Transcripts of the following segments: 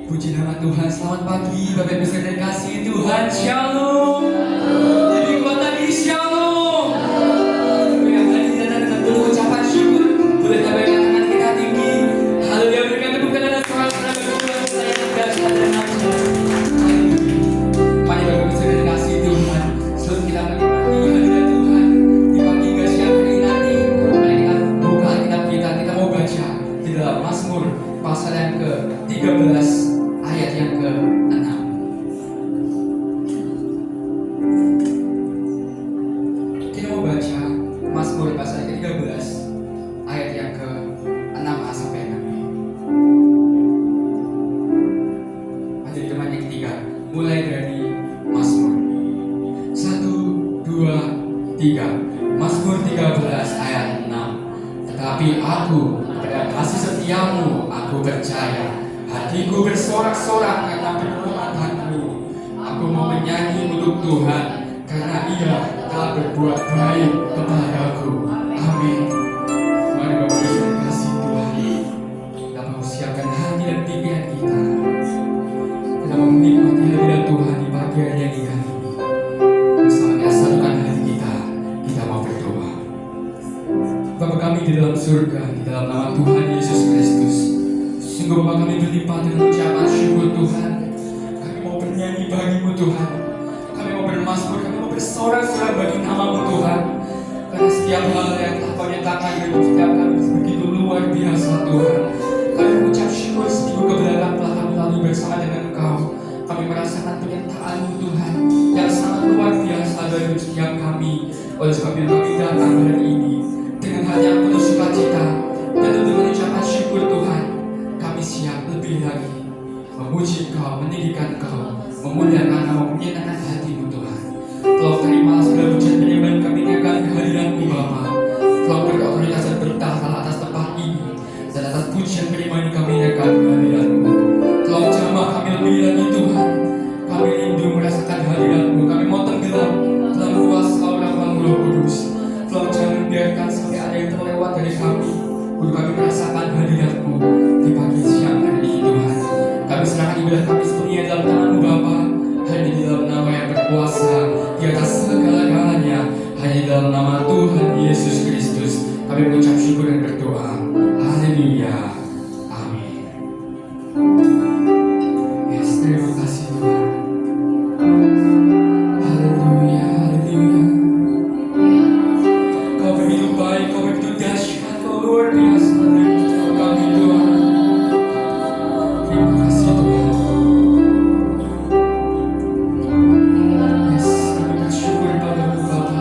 Puji nama Tuhan, selamat pagi Bapak Ibu Saudara kasih Tuhan, Shalom. Lebih kuat lagi, Shalom. Yang hadir datang dengan penuh ucapan syukur. Boleh Bapak Ibu tangan kita tinggi. Haleluya, berikan tepuk tangan dan suara bagi Tuhan saya tegas pada nafsu. Mari Bapak Ibu Saudara kasih Tuhan, sebelum kita menikmati hadirat Tuhan di pagi hingga siang hari nanti, mari kita buka Alkitab kita mau baca di dalam Mazmur pasal yang ke-13 ayat yang ke-6. Kita mau baca Mazmur pasal ke-13 ayat yang ke-6 sampai 6. Ada di teman yang ketiga. Mulai dari Mazmur 1, 2, 3. Mazmur 13 ayat 6. Tetapi aku pada kasih setiamu aku percaya. Hatiku bersorak-sorak karena perbuatanmu. Aku mau menyanyi untuk Tuhan karena Ia telah berbuat baik kepadaku. Amin. Mari Bapak Ibu kasih Tuhan, kita mau siapkan hati dan pikiran kita. Kita mau menikmati hadirat Tuhan di pagi hari yang indah ini. Bersama satukan hati kita, kita mau berdoa. Bapa kami di dalam surga, di dalam nama Tuhan Yesus Kristus, sungguh Bapa kami berlimpah dengan ucapan syukur Tuhan. Kami mau bernyanyi bagimu Tuhan. Kami mau bermazmur, kami mau bersorak-sorak bagi namamu Tuhan. Karena setiap hal yang telah Kau nyatakan dalam setiap kami begitu luar biasa Tuhan. Kami mengucap syukur seminggu kebelakang telah kami lalui bersama dengan Engkau. Kami merasakan penyertaan-Mu Tuhan yang sangat luar biasa dalam setiap kami. Oleh sebab itu kami datang hari ini dengan hati yang penuh sukacita dan dengan ucapan syukur Tuhan. Kami siap lebih lagi memuji Engkau, meninggikan Engkau, memuliakan Engkau, menyenangkan hati-Mu Tuhan. Tolong terima segala pujian penyembahan kami akan kehadiran-Mu Bapa. Tolong beri otoritas dan bertahta atas tempat ini dan atas pujian penyembahan kami akan kehadiran-Mu. Tolong jamah kami lebih lagi Tuhan. Kami rindu merasakan hadirat-Mu. Kami mau tenggelam dalam kuasa aura-Mu Roh Kudus. Tolong jangan biarkan sampai ada yang terlewat dari kami. Untuk kami merasakan hadirat-Mu di pagi siang hari ini Tuhan. Kami serahkan ibadah kami sepenuhnya dalam tangan-Mu Bapa. Hanya di dalam nama yang berkuasa di atas segala-galanya. Hanya di dalam nama Tuhan Yesus Kristus kami mengucap syukur dan berdoa. Haleluya. Amin. Yes, terima kasih Tuhan. Haleluya, haleluya. Kau begitu baik, Kau begitu dahsyat, Kau luar biasa dalam hidup kami Tuhan. Terima kasih Tuhan. Yes, kami bersyukur padamu Bapa.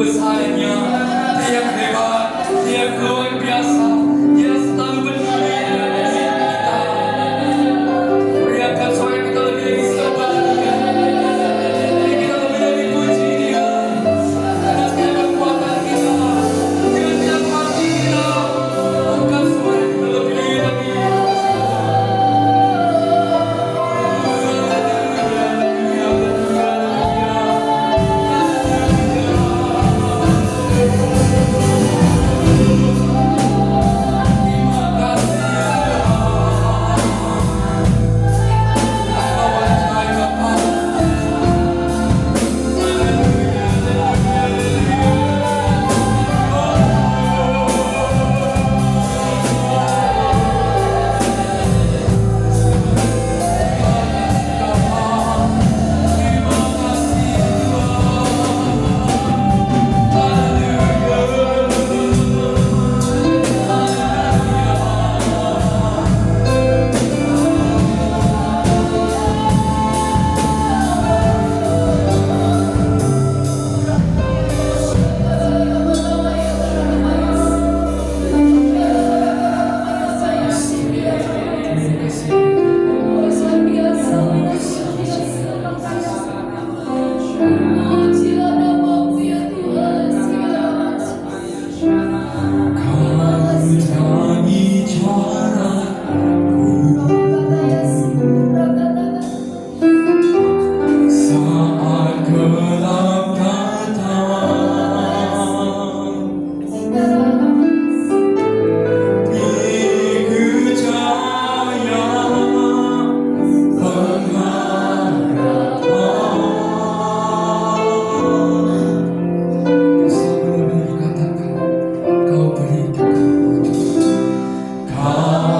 kebesarannya. Dia yang hebat, dia yang luar biasa, dia selalu peduli dengan hidup kita. Berikan suara kita lebih lagi sembah Dia. Beri kita lebih lagi puji Dia. Karena segala kekuatan kita, dengan segala hati kita, angkat suara kita lebih lagi. Kau beri kekal.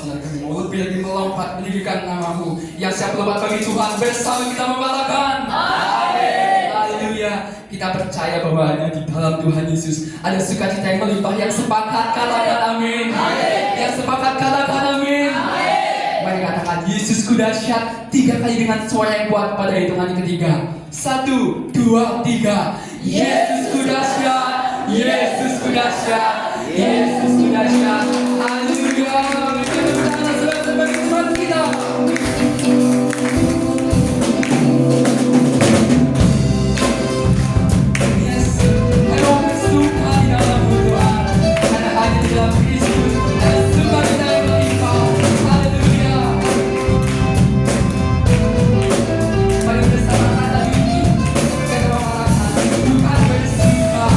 Saudara kami mau lebih lagi melompat meninggikan namamu. Yang siap lompat bagi Tuhan, bersama kita membalakan. Amin. Haleluya. Kita percaya bahwa hanya di dalam Tuhan Yesus ada sukacita yang melimpah. Yang sepakat katakan amin. Yang sepakat katakan amin. Mari katakan Yesusku dahsyat 3 kali dengan suara yang kuat pada hitungan yang ketiga. 1, 2, 3. Yesusku dahsyat. Yesusku dahsyat. Yesusku dahsyat. Haleluya. Kita berdoa sebagai Tuhan kita. Yes, ada suka di dalam Tuhan. Ada hanya di dalam Kristus. Ada suka di dalam melimpah. Haleluya. Mari bersama kata ini kita mengatakan Tuhan bersuka.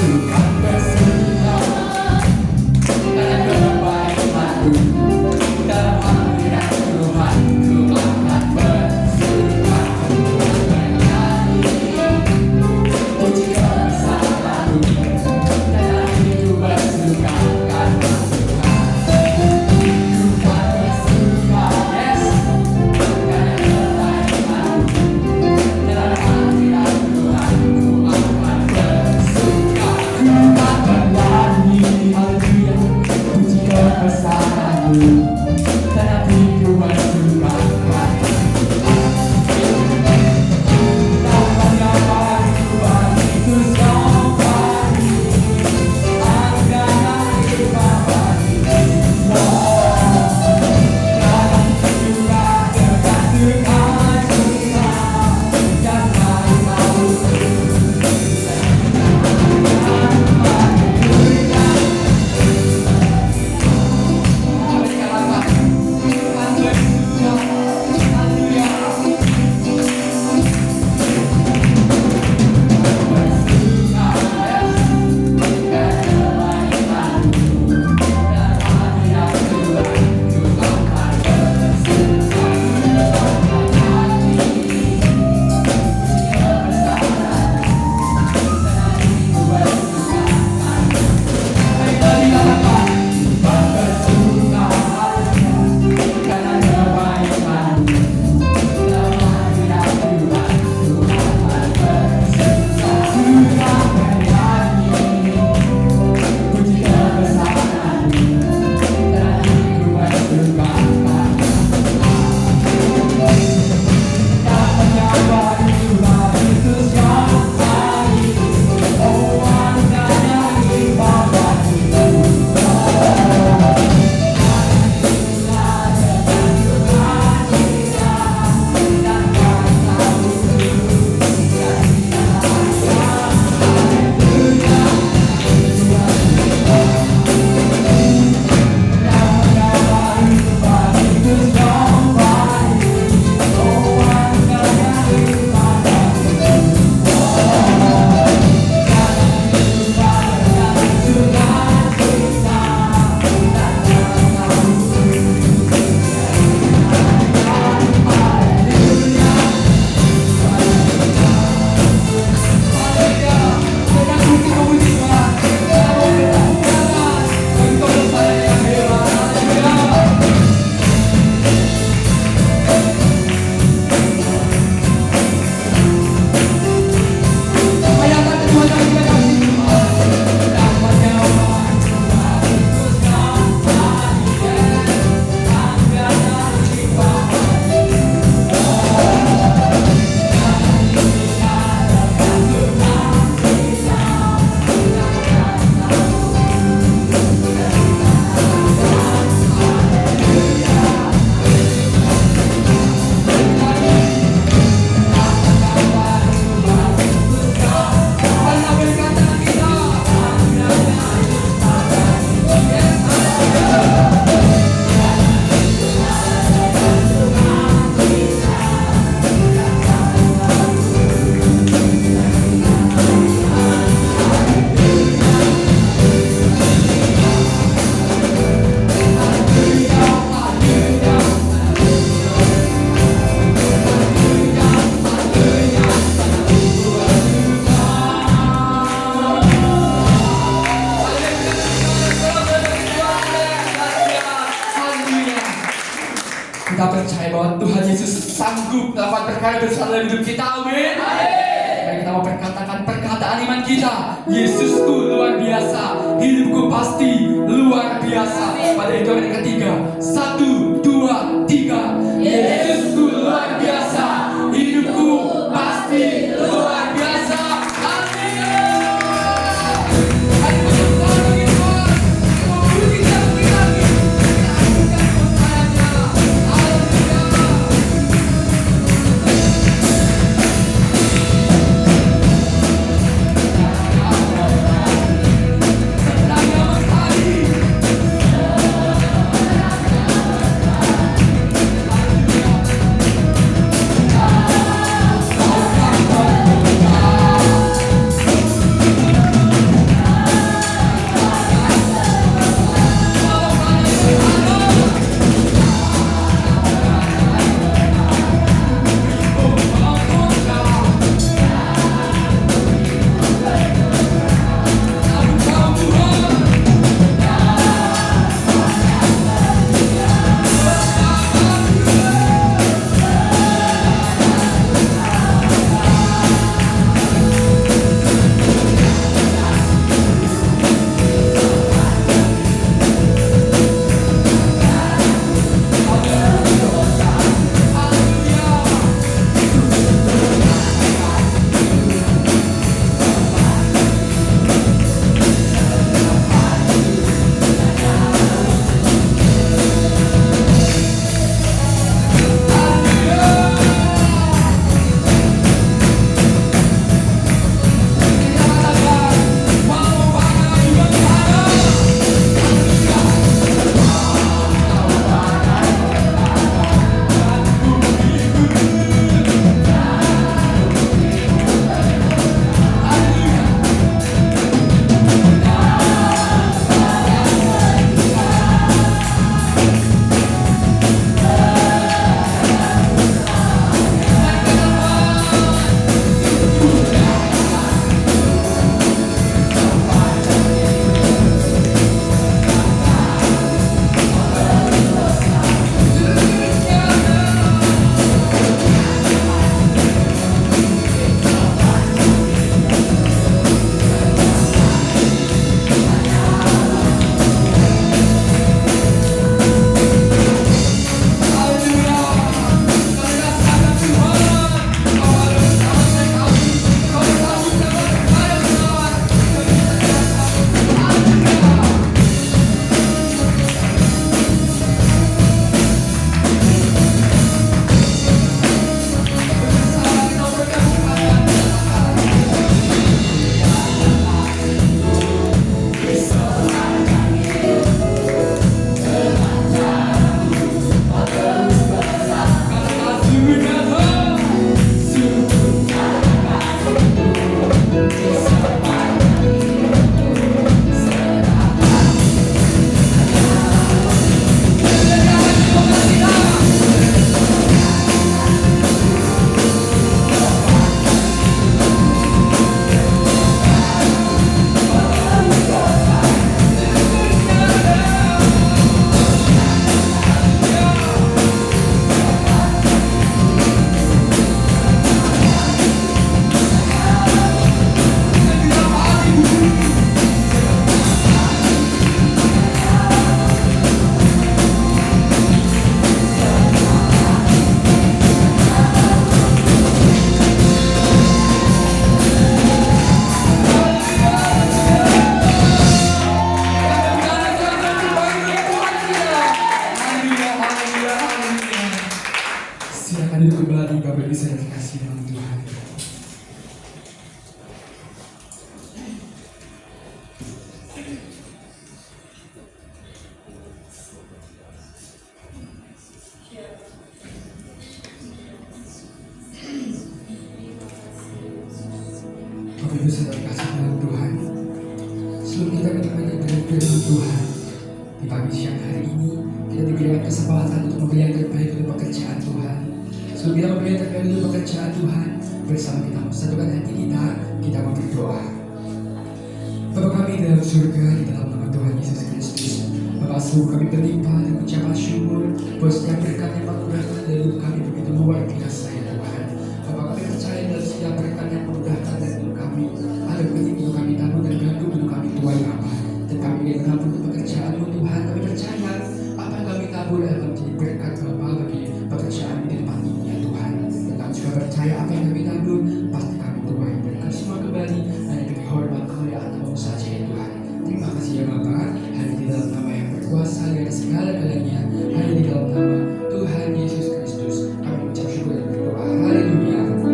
Tuhan bersuka. sanggup dapat berkarya besar dalam hidup kita, amin. Dan kita mau berkatakan perkataan iman kita, Yesusku luar biasa, hidupku pasti luar biasa. Pada hitungan yang ketiga, 1, 2, 3. Yesusku luar biasa, hidupku pasti luar biasa. Amin. Bapak Ibu Saudara kasih dalam Tuhan, sebelum kita menikmati firman Tuhan di pagi siang hari ini, kita diberikan kesempatan untuk membeli yang terbaik untuk pekerjaan Tuhan. Sebelum kita membeli yang terbaik untuk pekerjaan Tuhan, bersama kita satukan hati kita mau berdoa. Bapa kami dalam surga, di dalam nama Tuhan Yesus Kristus, Bapa, sungguh kami berlimpah dan ucapan syukur buat setiap berkat yang Kau curahkan dari hidup kami begitu luar biasa ya Tuhan. Bapak, kami percaya dalam setiap berkat yang memudahkan dalam hidup kami. Ada benih untuk kami tabur dan gandum untuk kami tuai Bapa. Dan kami ingin menabur untuk pekerjaan-Mu Tuhan. Kami percaya apa yang kami tabur akan menjadi berkat Bapa bagi pekerjaan di depan ini ya Tuhan. Dan kami juga percaya apa yang kami tabur pasti kami tuai. Dan kami semua kembali hanya demi hormat kemuliaan nama-Mu saja ya Tuhan. Terima kasih ya Bapa. Hanya di dalam nama yang berkuasa dari segala-galanya, hanya di dalam nama Tuhan Yesus Kristus kami mengucap syukur dan berdoa. Haleluya. Amin.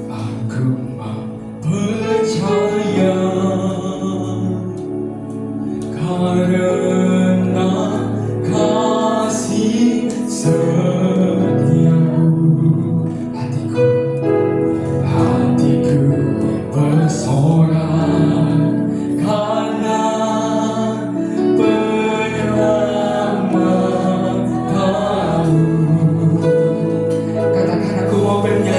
Aku percaya karena kasih setiamu, hatiku bersorak karena penyelamatmu. Katakan, aku mau bernyanyi. Bernyanyi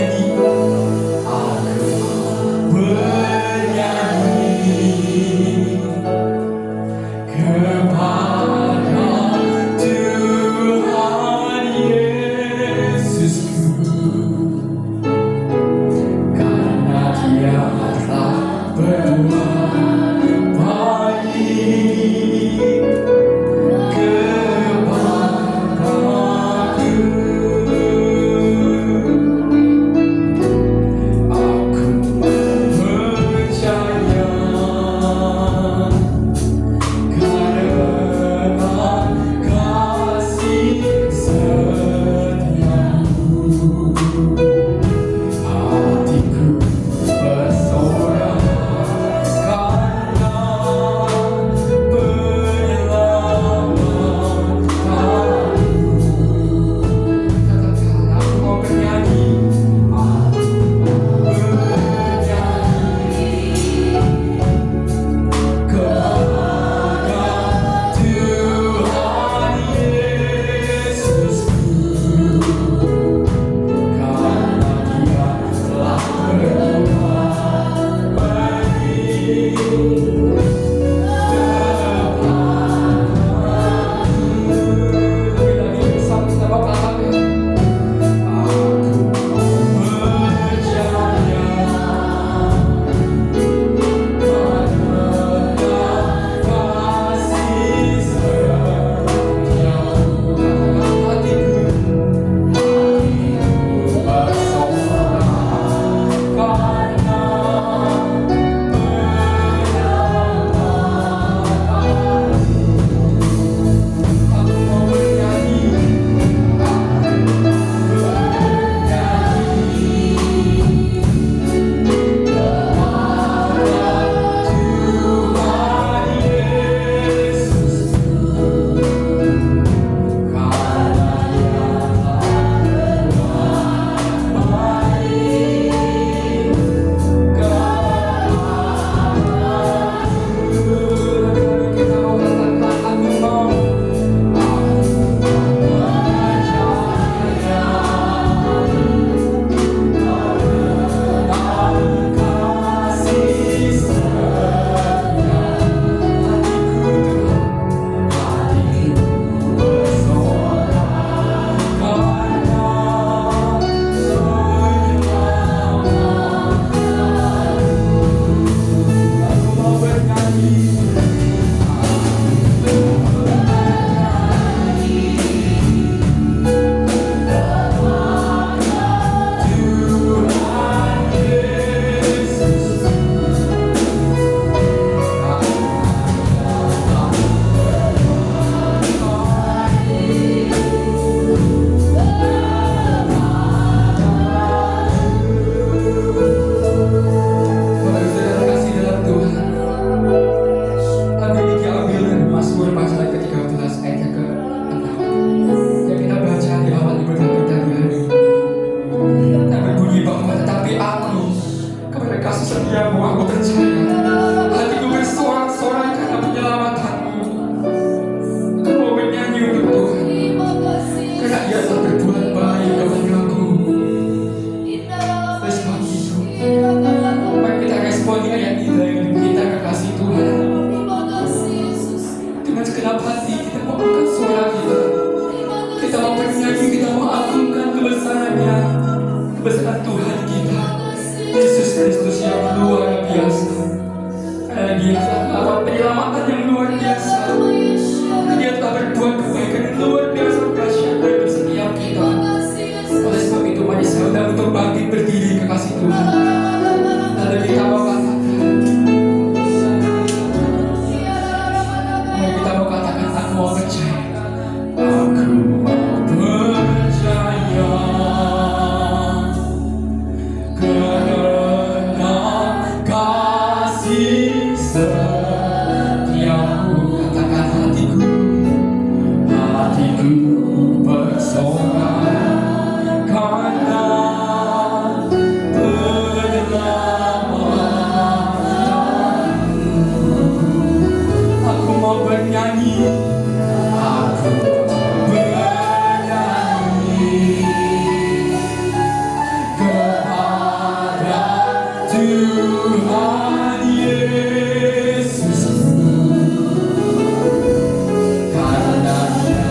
kepada Tuhan Yesusku, karena Dia telah berbuat baik kepadaku. Aku percaya karena kasih setiamu, hatiku bersorak karena penyelamatmu. Katakan, aku mau bernyanyi. Dia telah melakukan penyelamatan yang luar biasa. Dia telah berbuat kebaikan yang luar biasa dahsyat bagi setiap kita. Oleh sebab itu mari saya undang untuk bangkit berdiri kekasih Tuhan. Lalu kita mau katakan, mari kita mau katakan, aku mau percaya. Aku mau percaya karena kasih setiamu. Katakan hatiku bersorak karena penyelamatanmu. Aku mau bernyanyi, aku bernyanyi kepada Tuhan Yesus karena Dia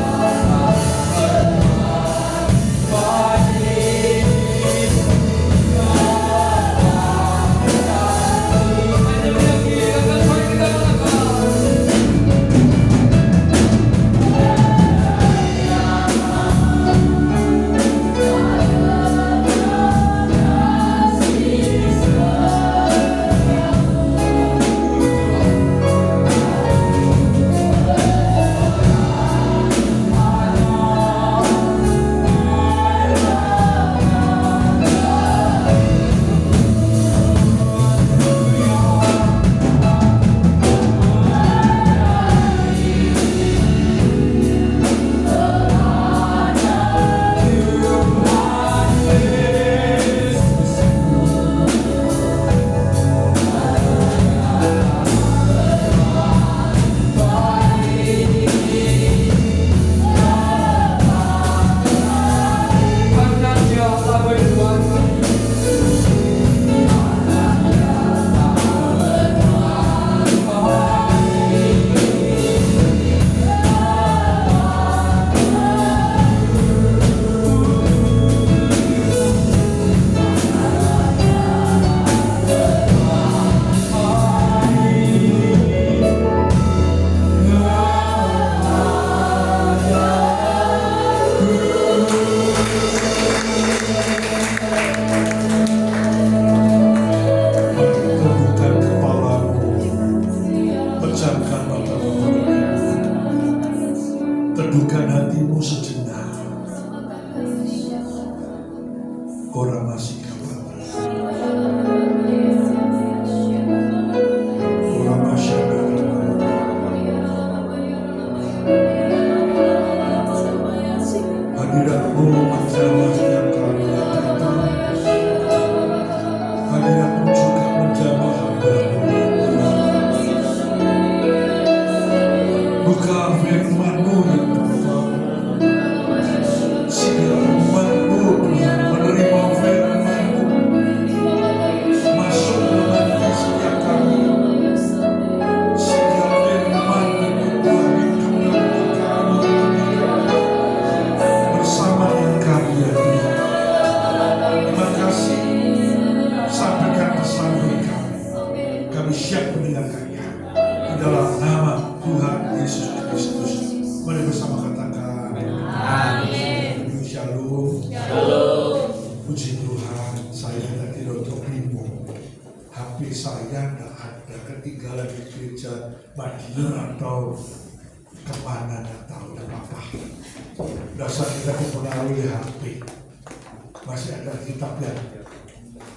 teduhkan hatimu sejenak. Orang masih kabar. Orang masih hadiratmu menjawab setiap kami yang datang. Hadiratmu juga menjawab hamba-Mu. Buka firman-Mu yang Tuhan. Sehingga umat-Mu Tuhan menerima firman-Mu. Masuk dalam hati setiap kami. Sehingga firman-Mu Tuhan hidup dalam kami. Bersama dengan kami ya Tuhan. Terima kasih. Sampaikan pesan bagi kami. Kami siap mendengarkannya. Di dalam nama Tuhan Yesus Kristus. Mari bersama katakan amin. Shalom. Puji Tuhan, saya tadi untuk bingung. HP saya tidak ada, ketinggalan di gereja Madiun atau kemana tidak tahu, tidak apa-apa. Dasar kita mempengaruhi HP. Masih ada kitab yang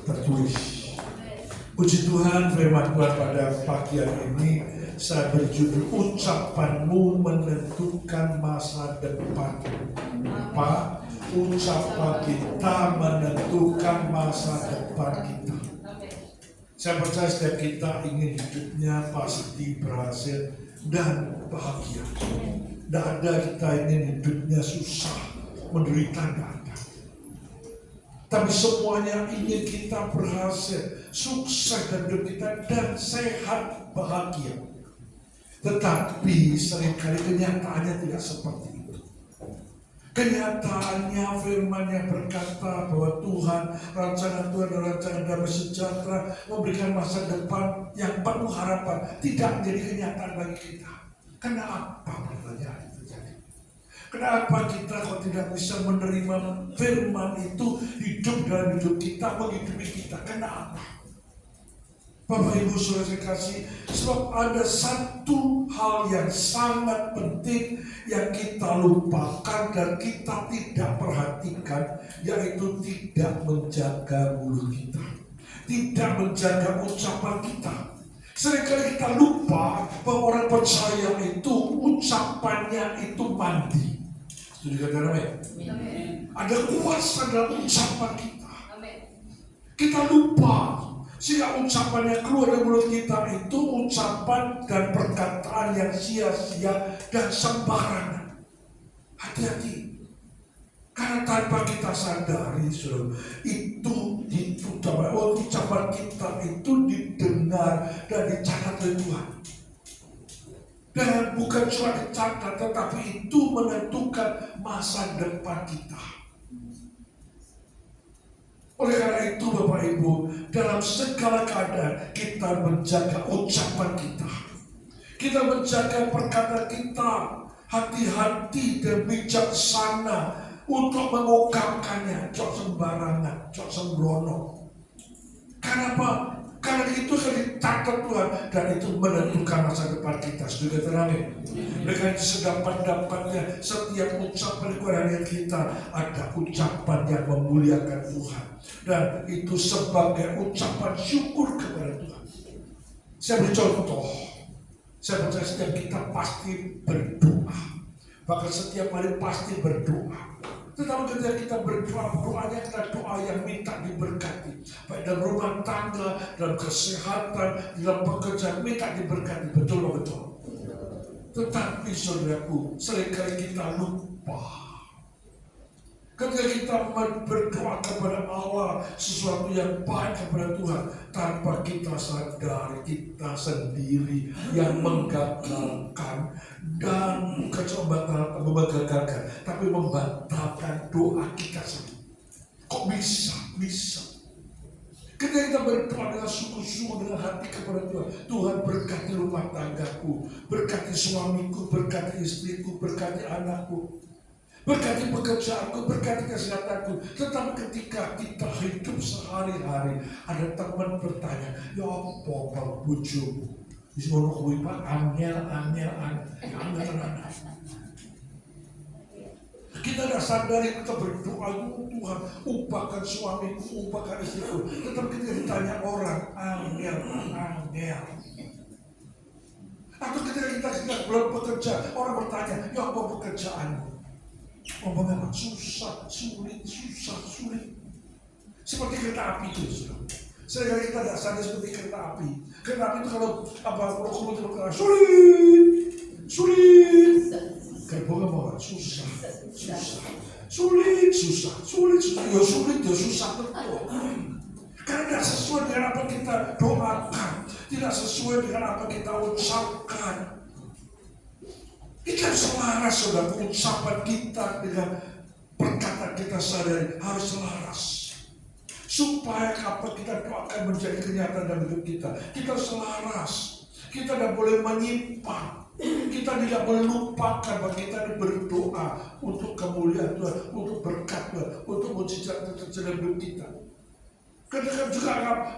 tertulis. Puji Tuhan, firman Tuhan pada pagi hari ini saya berjudul ucapanmu menentukan masa depan. Apa? Ucapan kita menentukan masa depan kita. Saya percaya setiap kita ingin hidupnya pasti berhasil dan bahagia. Tidak ada kita ingin hidupnya susah, menderita, tidak ada. Tapi semuanya ingin kita berhasil, sukses dalam hidup kita dan sehat, bahagia. Tetapi seringkali kenyataannya tidak seperti itu. Kenyataannya firman yang berkata bahwa Tuhan, rancangan Tuhan adalah rancangan damai sejahtera, memberikan masa depan yang penuh harapan, tidak menjadi kenyataan bagi kita. Kenapa pertanyaan itu terjadi? Kenapa kita kok tidak bisa menerima firman itu hidup dalam hidup kita, menghidupi kita? Kenapa? Bapak Ibu Saudara saya kasih, sebab ada satu hal yang sangat penting yang kita lupakan dan kita tidak perhatikan, yaitu tidak menjaga mulut kita, tidak menjaga ucapan kita. Seringkali kita lupa bahwa orang percaya itu ucapannya itu mandi. Setuju kata namanya? Ada kuasa dalam ucapan kita. Kita lupa. Sehingga ucapan yang keluar dari mulut kita itu ucapan dan perkataan yang sia-sia dan sembarangan. Hati-hati. Karena tanpa kita sadari, ucapan kita itu didengar dan dicatat oleh Tuhan. Dan bukan cuma dicatat, tetapi itu menentukan masa depan kita. Oleh karena itu Bapak Ibu, dalam segala keadaan kita menjaga ucapan kita. Kita menjaga perkataan kita, hati-hati dan bijaksana untuk mengungkapkannya, jok sembarangan, jok sembrono. Kenapa? Karena itu kan dicatat Tuhan dan itu menentukan masa depan kita. Sudah terangin. Dengan sedapat-dapatnya setiap ucapan keluar kita ada ucapan yang memuliakan Tuhan dan itu sebagai ucapan syukur kepada Tuhan. Saya beri contoh. Saya percaya setiap kita pasti berdoa. Bahkan setiap hari pasti berdoa. Tetapi ketika kita berdoa, doanya adalah doa yang minta diberkati. Baik dalam rumah tangga, dalam kesehatan, dalam pekerjaan, minta diberkati. Betul. Tetapi saudaraku, seringkali kita lupa. Ketika kita berdoa kepada Allah sesuatu yang baik kepada Tuhan, tanpa kita sadari kita sendiri yang menggagalkan dan bukan cuma membatalkan, tapi membatalkan doa kita sendiri. Kok bisa? Ketika kita berdoa dengan sungguh-sungguh dengan hati kepada Tuhan, Tuhan berkati rumah tanggaku, berkati suamiku, berkati istriku, berkati anakku, berkati pekerjaanku, berkati kesehatanku. Tetapi ketika kita hidup sehari-hari, ada teman bertanya, ya apa bujumu? Disuruh kuwi Pak, angel. Kita tidak sadari kita berdoa, Tuhan ubahkan suamiku, ubahkan istriku. Tetapi kita ditanya orang, angel. Atau ketika kita belum bekerja, orang bertanya, ya apa pekerjaanmu? Bagaimana? Susah, sulit. Seperti kereta api itu, Seringkali kita tidak sadar seperti kereta api. Kereta api itu kalau berkata sulit. Gerbongnya mau susah. Sulit. Ya sulit, susah betul. Karena tidak sesuai dengan apa kita doakan, tidak sesuai dengan apa kita ucapkan. Kita selaras, saudara, ucapan kita dengan perkataan kita sadari harus selaras. Supaya apa kita doakan menjadi kenyataan dalam hidup kita. Kita selaras. Kita tidak boleh menyimpang. Kita tidak boleh lupakan bahwa kita berdoa untuk kemuliaan Tuhan, untuk berkat Tuhan, untuk mujizat dalam hidup kita. Ketika juga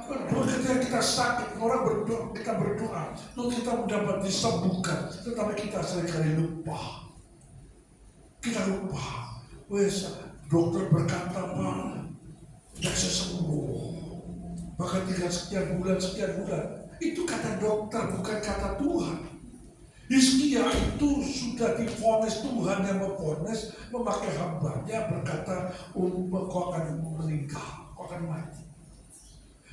ketika kita sakit, orang berdoa, kita berdoa untuk kita mendapat disembuhkan, tetapi kita seringkali lupa. Kita lupa. Dokter berkata Pak, tidak bisa sembuh. Bahkan tinggal sekian bulan. Itu kata dokter, bukan kata Tuhan. Hizkia itu sudah divonis Tuhan yang memvonis, memakai hambanya berkata, kau akan meninggal, kau akan mati.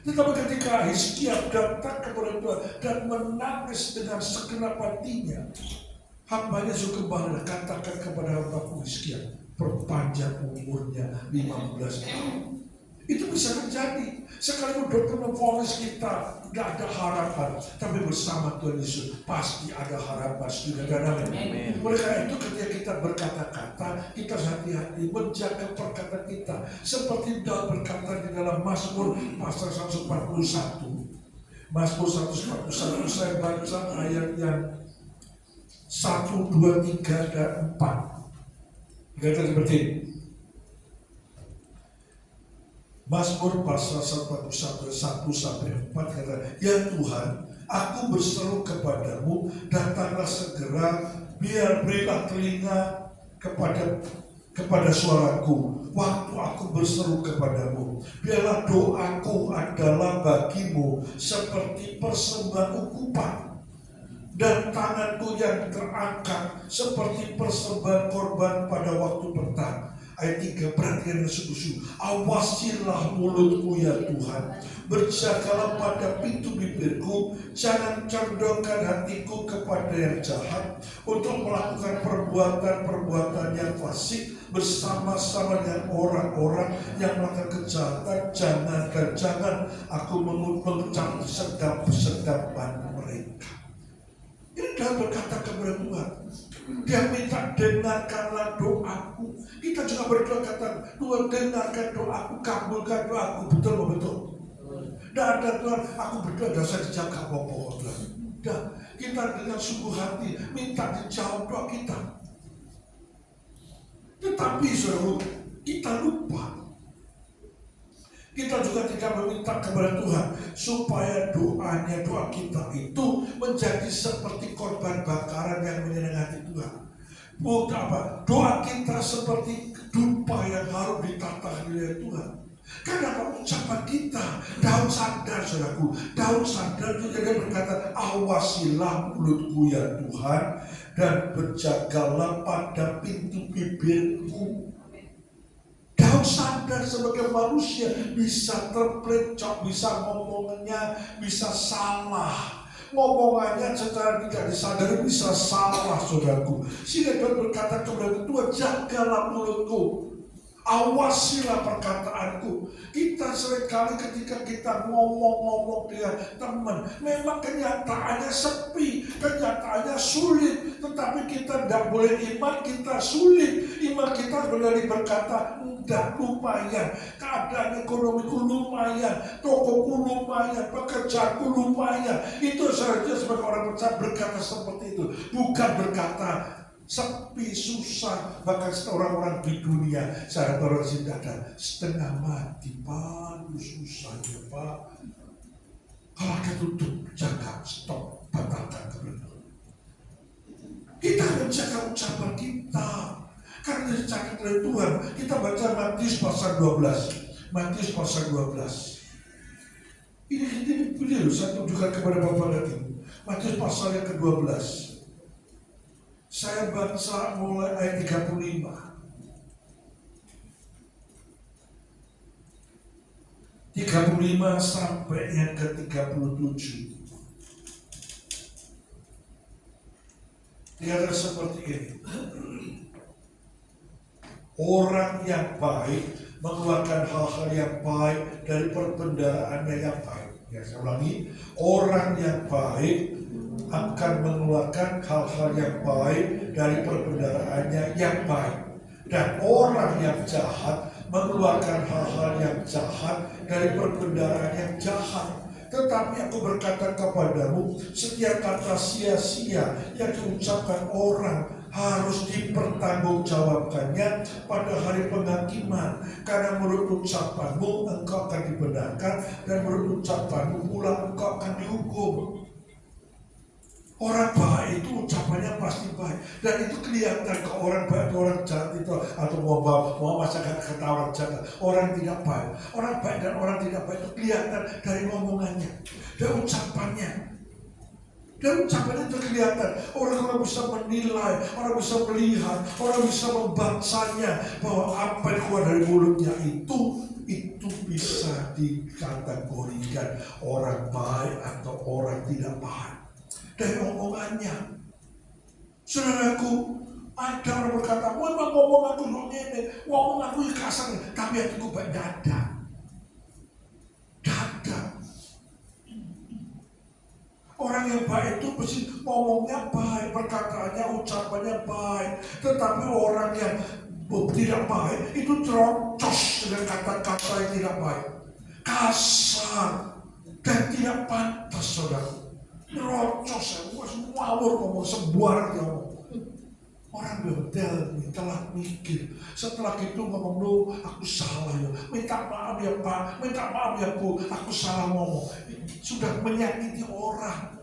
Tetapi ketika Hizkia datang kepada Tuhan dan menangis dengan segenap hatinya, hambanya juga kembali katakan kepada hambaku Hizkia, perpanjang umurnya 15 tahun. Itu bisa terjadi. Sekalipun dokter memvonis kita nggak ada harapan, tapi bersama Tuhan Yesus pasti ada harapan. Saudara, amin. Oleh karena itu ketika kita berkata-kata, kita harus hati-hati menjaga perkataan kita. Seperti Daud berkata di dalam Mazmur pasal 141. Mazmur 141 saya baca ayat yang 1, 2, 3, dan 4. Kata seperti ini. Mazmur pasal 141 1 sampai 4 kata, ya Tuhan, aku berseru kepadamu, datanglah segera, berilah telinga kepada suaraku. Waktu aku berseru kepadamu, biarlah doaku adalah bagimu seperti persembahan ukupan, dan tanganku yang terangkat seperti persembahan korban pada waktu petang. Ayat 3, perhatikan sungguh-sungguh. Awasilah mulutku ya Tuhan, berjagalah pada pintu bibirku, jangan condongkan hatiku kepada yang jahat, untuk melakukan perbuatan-perbuatan yang fasik bersama-sama dengan orang-orang yang melakukan kejahatan. Jangan aku mengucap sedap-sedapan mereka. Ini dia berkata kepada Tuhan. Dia minta dengarkanlah doaku. Kita juga berdoa kata Tuhan, dengarkan doaku, kabulkan doaku. Betul. Dan ada Tuhan, aku berdoa dan saya dijaga apa-apa Tuhan. Dan kita dengan sungguh hati minta dijawab doa kita. Tetapi saudara, kita lupa. Kita juga tidak meminta kepada Tuhan supaya doa kita itu menjadi seperti korban bakaran yang menyenangkan hati Tuhan. Bukan apa? Doa kita seperti dupa yang harus ditata oleh Tuhan. Karena ucapan kita, Daud sadar saudaraku, Daud sadar juga dia berkata, awasilah mulutku ya Tuhan, dan berjagalah pada pintu bibirku. Daud sadar sebagai manusia bisa terplecok, bisa ngomongnya, bisa salah. Ngomongannya secara tidak disadari bisa salah saudaraku. Sehingga Daud berkata kepada Tuhan, jagalah mulutku, awasilah perkataanku. Kita seringkali ketika kita ngomong-ngomong dengan teman, memang kenyataannya sepi, kenyataannya sulit. Tetapi kita tidak boleh iman kita sulit. Iman kita boleh berkata, enggak, lumayan. Keadaan ekonomiku lumayan, tokoku lumayan, pekerjaanku lumayan. Itu seharusnya sebagai orang percaya berkata seperti itu. Bukan berkata sepi, susah, bahkan orang-orang di dunia saya baru tidak ada setengah mati, Pak, susah ya Pak. Kalau ada tutup, jaga, stop, batalkan kebenaran. Kita menjaga ucapan kita karena dicatat oleh Tuhan. Kita baca Matius pasal 12. Matius pasal 12. Ini saya tunjukkan kepada Bapak nanti. Matius pasal yang ke-12. Saya baca mulai ayat 35. 35 sampai yang ke-37. Dia seperti ini. Orang yang baik mengeluarkan hal-hal yang baik dari perbendaharaannya yang baik. Ya, saya ulangi. Orang yang baik akan mengeluarkan hal-hal yang baik dari perbendaharaannya yang baik. Dan orang yang jahat mengeluarkan hal-hal yang jahat dari perbendaharaan yang jahat. Tetapi aku berkata kepadamu, setiap kata sia-sia yang diucapkan orang harus dipertanggungjawabkannya pada hari penghakiman. Karena menurut ucapanmu engkau akan dibenarkan, dan menurut ucapanmu pula engkau akan dihukum. Orang baik itu ucapannya pasti baik, dan itu kelihatan ke orang baik, orang jahat itu, atau mau masyarakat kata orang jahat, orang tidak baik. Orang baik dan orang tidak baik itu kelihatan dari ngomongannya dan ucapannya. Dan ucapannya itu kelihatan. Orang bisa menilai, orang bisa melihat, orang bisa membacanya bahwa apa yang keluar dari mulutnya itu bisa dikategorikan orang baik atau orang tidak baik. Dari omongannya. Saudaraku, ada orang berkata, memang ngomong aku begini, ngomong aku kasar, tapi hatiku baik. Dada. Orang yang baik itu pasti ngomongnya baik, perkataannya, ucapannya baik. Tetapi orang yang tidak baik itu terocos dengan kata-kata yang tidak baik, kasar dan tidak pantas, saudara. Terocos, ngawur ngomong, sembarang dia ngomong. Orang berdel, telah mikir. Setelah itu ngomong, loh aku salah ya. Minta maaf ya Pak, minta maaf ya Bu, aku salah ngomong. Sudah menyakiti orang.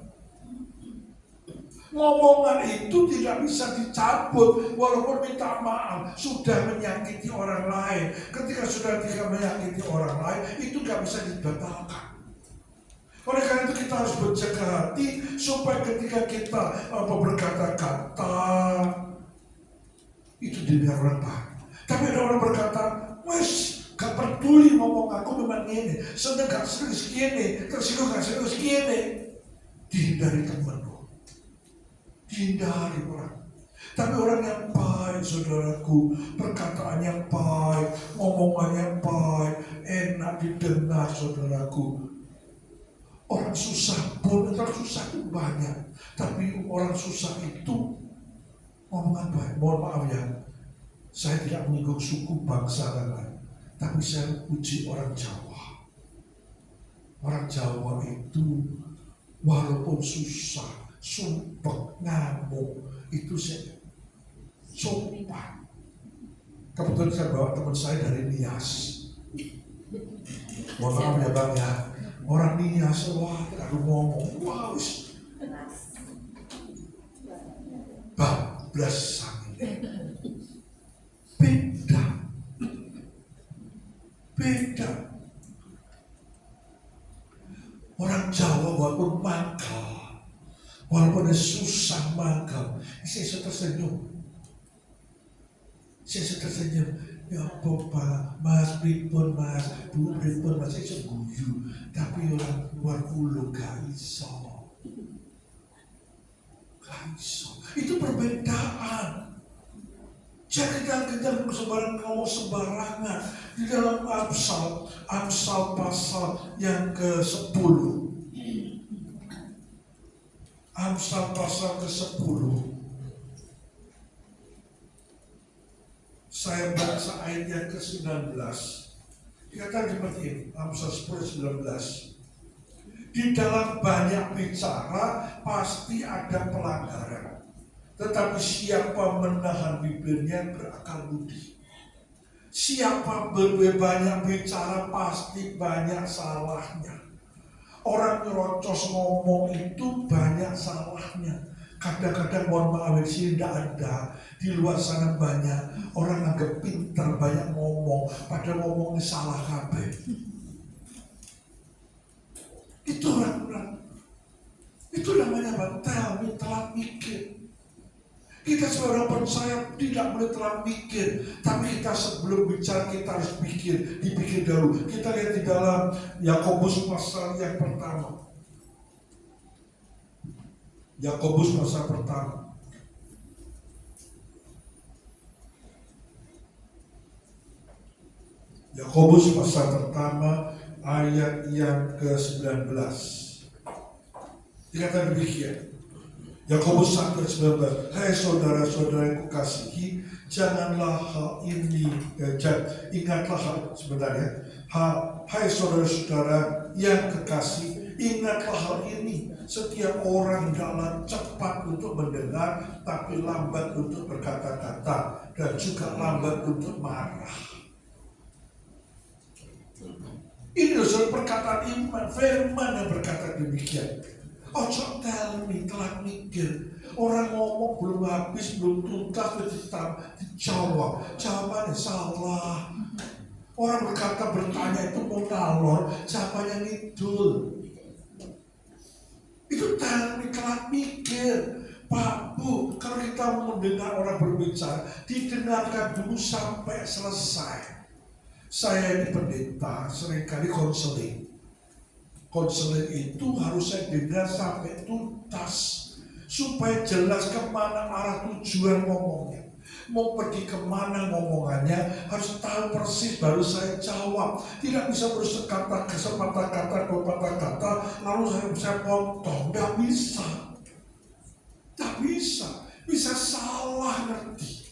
Ngomongan itu tidak bisa dicabut walaupun minta maaf. Sudah menyakiti orang lain. Ketika sudah tidak menyakiti orang lain, itu gak bisa dibatalkan. Oleh karena itu kita harus berjaga hati supaya ketika kita berkata-kata itu didengar orang baik. Tapi ada orang berkata, wes gak peduli ngomong aku memang ini, seneng gak serius gini, tersinggung gak serius gini. Dihindari teman, dihindari orang. Tapi orang yang baik, saudaraku, perkataannya baik, ngomongannya baik, enak didengar, saudaraku. Orang susah pun, orang susah itu banyak. Tapi orang susah itu ngomongan baik. Mohon maaf ya, saya tidak menyinggung suku, bangsa dan lain. Tapi saya puji orang Jawa. Orang Jawa itu walaupun susah, sumpah, ngamuk, itu saya sumpah. Kebetulan saya bawa teman saya dari Nias. Mohon maaf ya Bang ya. Orang Nias, wah, aku ngomong, wah, bablas sangat. Beda. Orang Jawa walaupun mangkal, walaupun susah mangkal, saya sudah tersenyum. Ya Bapak, Mas, pripun Mas, Bu, pripun Mas, saya guyu. Tapi orang luar pulau gak iso. Itu perbedaan. Jangan kita ngomong sembarangan. Di dalam Amsal pasal yang ke-10. Amsal pasal ke-10. Saya baca ayat yang ke-19. Dikatakan seperti ini, Amsal 10:19. Di dalam banyak bicara pasti ada pelanggaran. Tetapi siapa menahan bibirnya berakal budi. Siapa banyak bicara pasti banyak salahnya. Orang nyerocos ngomong itu banyak salahnya. Kadang-kadang mohon maaf di sini tidak ada. Di luar sana banyak orang anggap pintar, banyak ngomong, padahal ngomongnya salah kabeh. Itu orang-orang. Itu namanya telat mikir. Kita sebagai orang percaya tidak boleh telat mikir, tapi kita sebelum bicara kita harus dipikir dahulu. Kita lihat di dalam Yakobus pasal yang pertama. Yakobus pasal pertama. Yakobus pasal pertama ayat yang ke-19. Dikatakan demikian. Yakobus 1:19. Hai saudara-saudara yang kukasihi, janganlah hal ini ingatlah hal sebenarnya. Hai saudara-saudara yang kekasih, ingatlah hal ini. Setiap orang hendaklah cepat untuk mendengar, tapi lambat untuk berkata-kata, dan juga lambat untuk marah. Ini adalah perkataan iman, firman yang berkata demikian. Ojo tell me, telat mikir. Orang ngomong belum habis, belum tuntas, dijawab. Jawabannya salah. Orang bertanya itu mau ngalor, jawabannya ngidul. Itu tell me, telat mikir. Pak, Bu, kalau kita mendengar orang berbicara, didengarkan dulu sampai selesai. Saya ini pendeta, seringkali konseling. Konseling itu harus saya dengar sampai tuntas supaya jelas kemana arah tujuan ngomongnya. Mau pergi kemana ngomongannya, harus tahu persis baru saya jawab. Tidak bisa bersekata kata dua kata lalu saya potong. Tidak bisa. Tidak bisa. Bisa salah ngerti.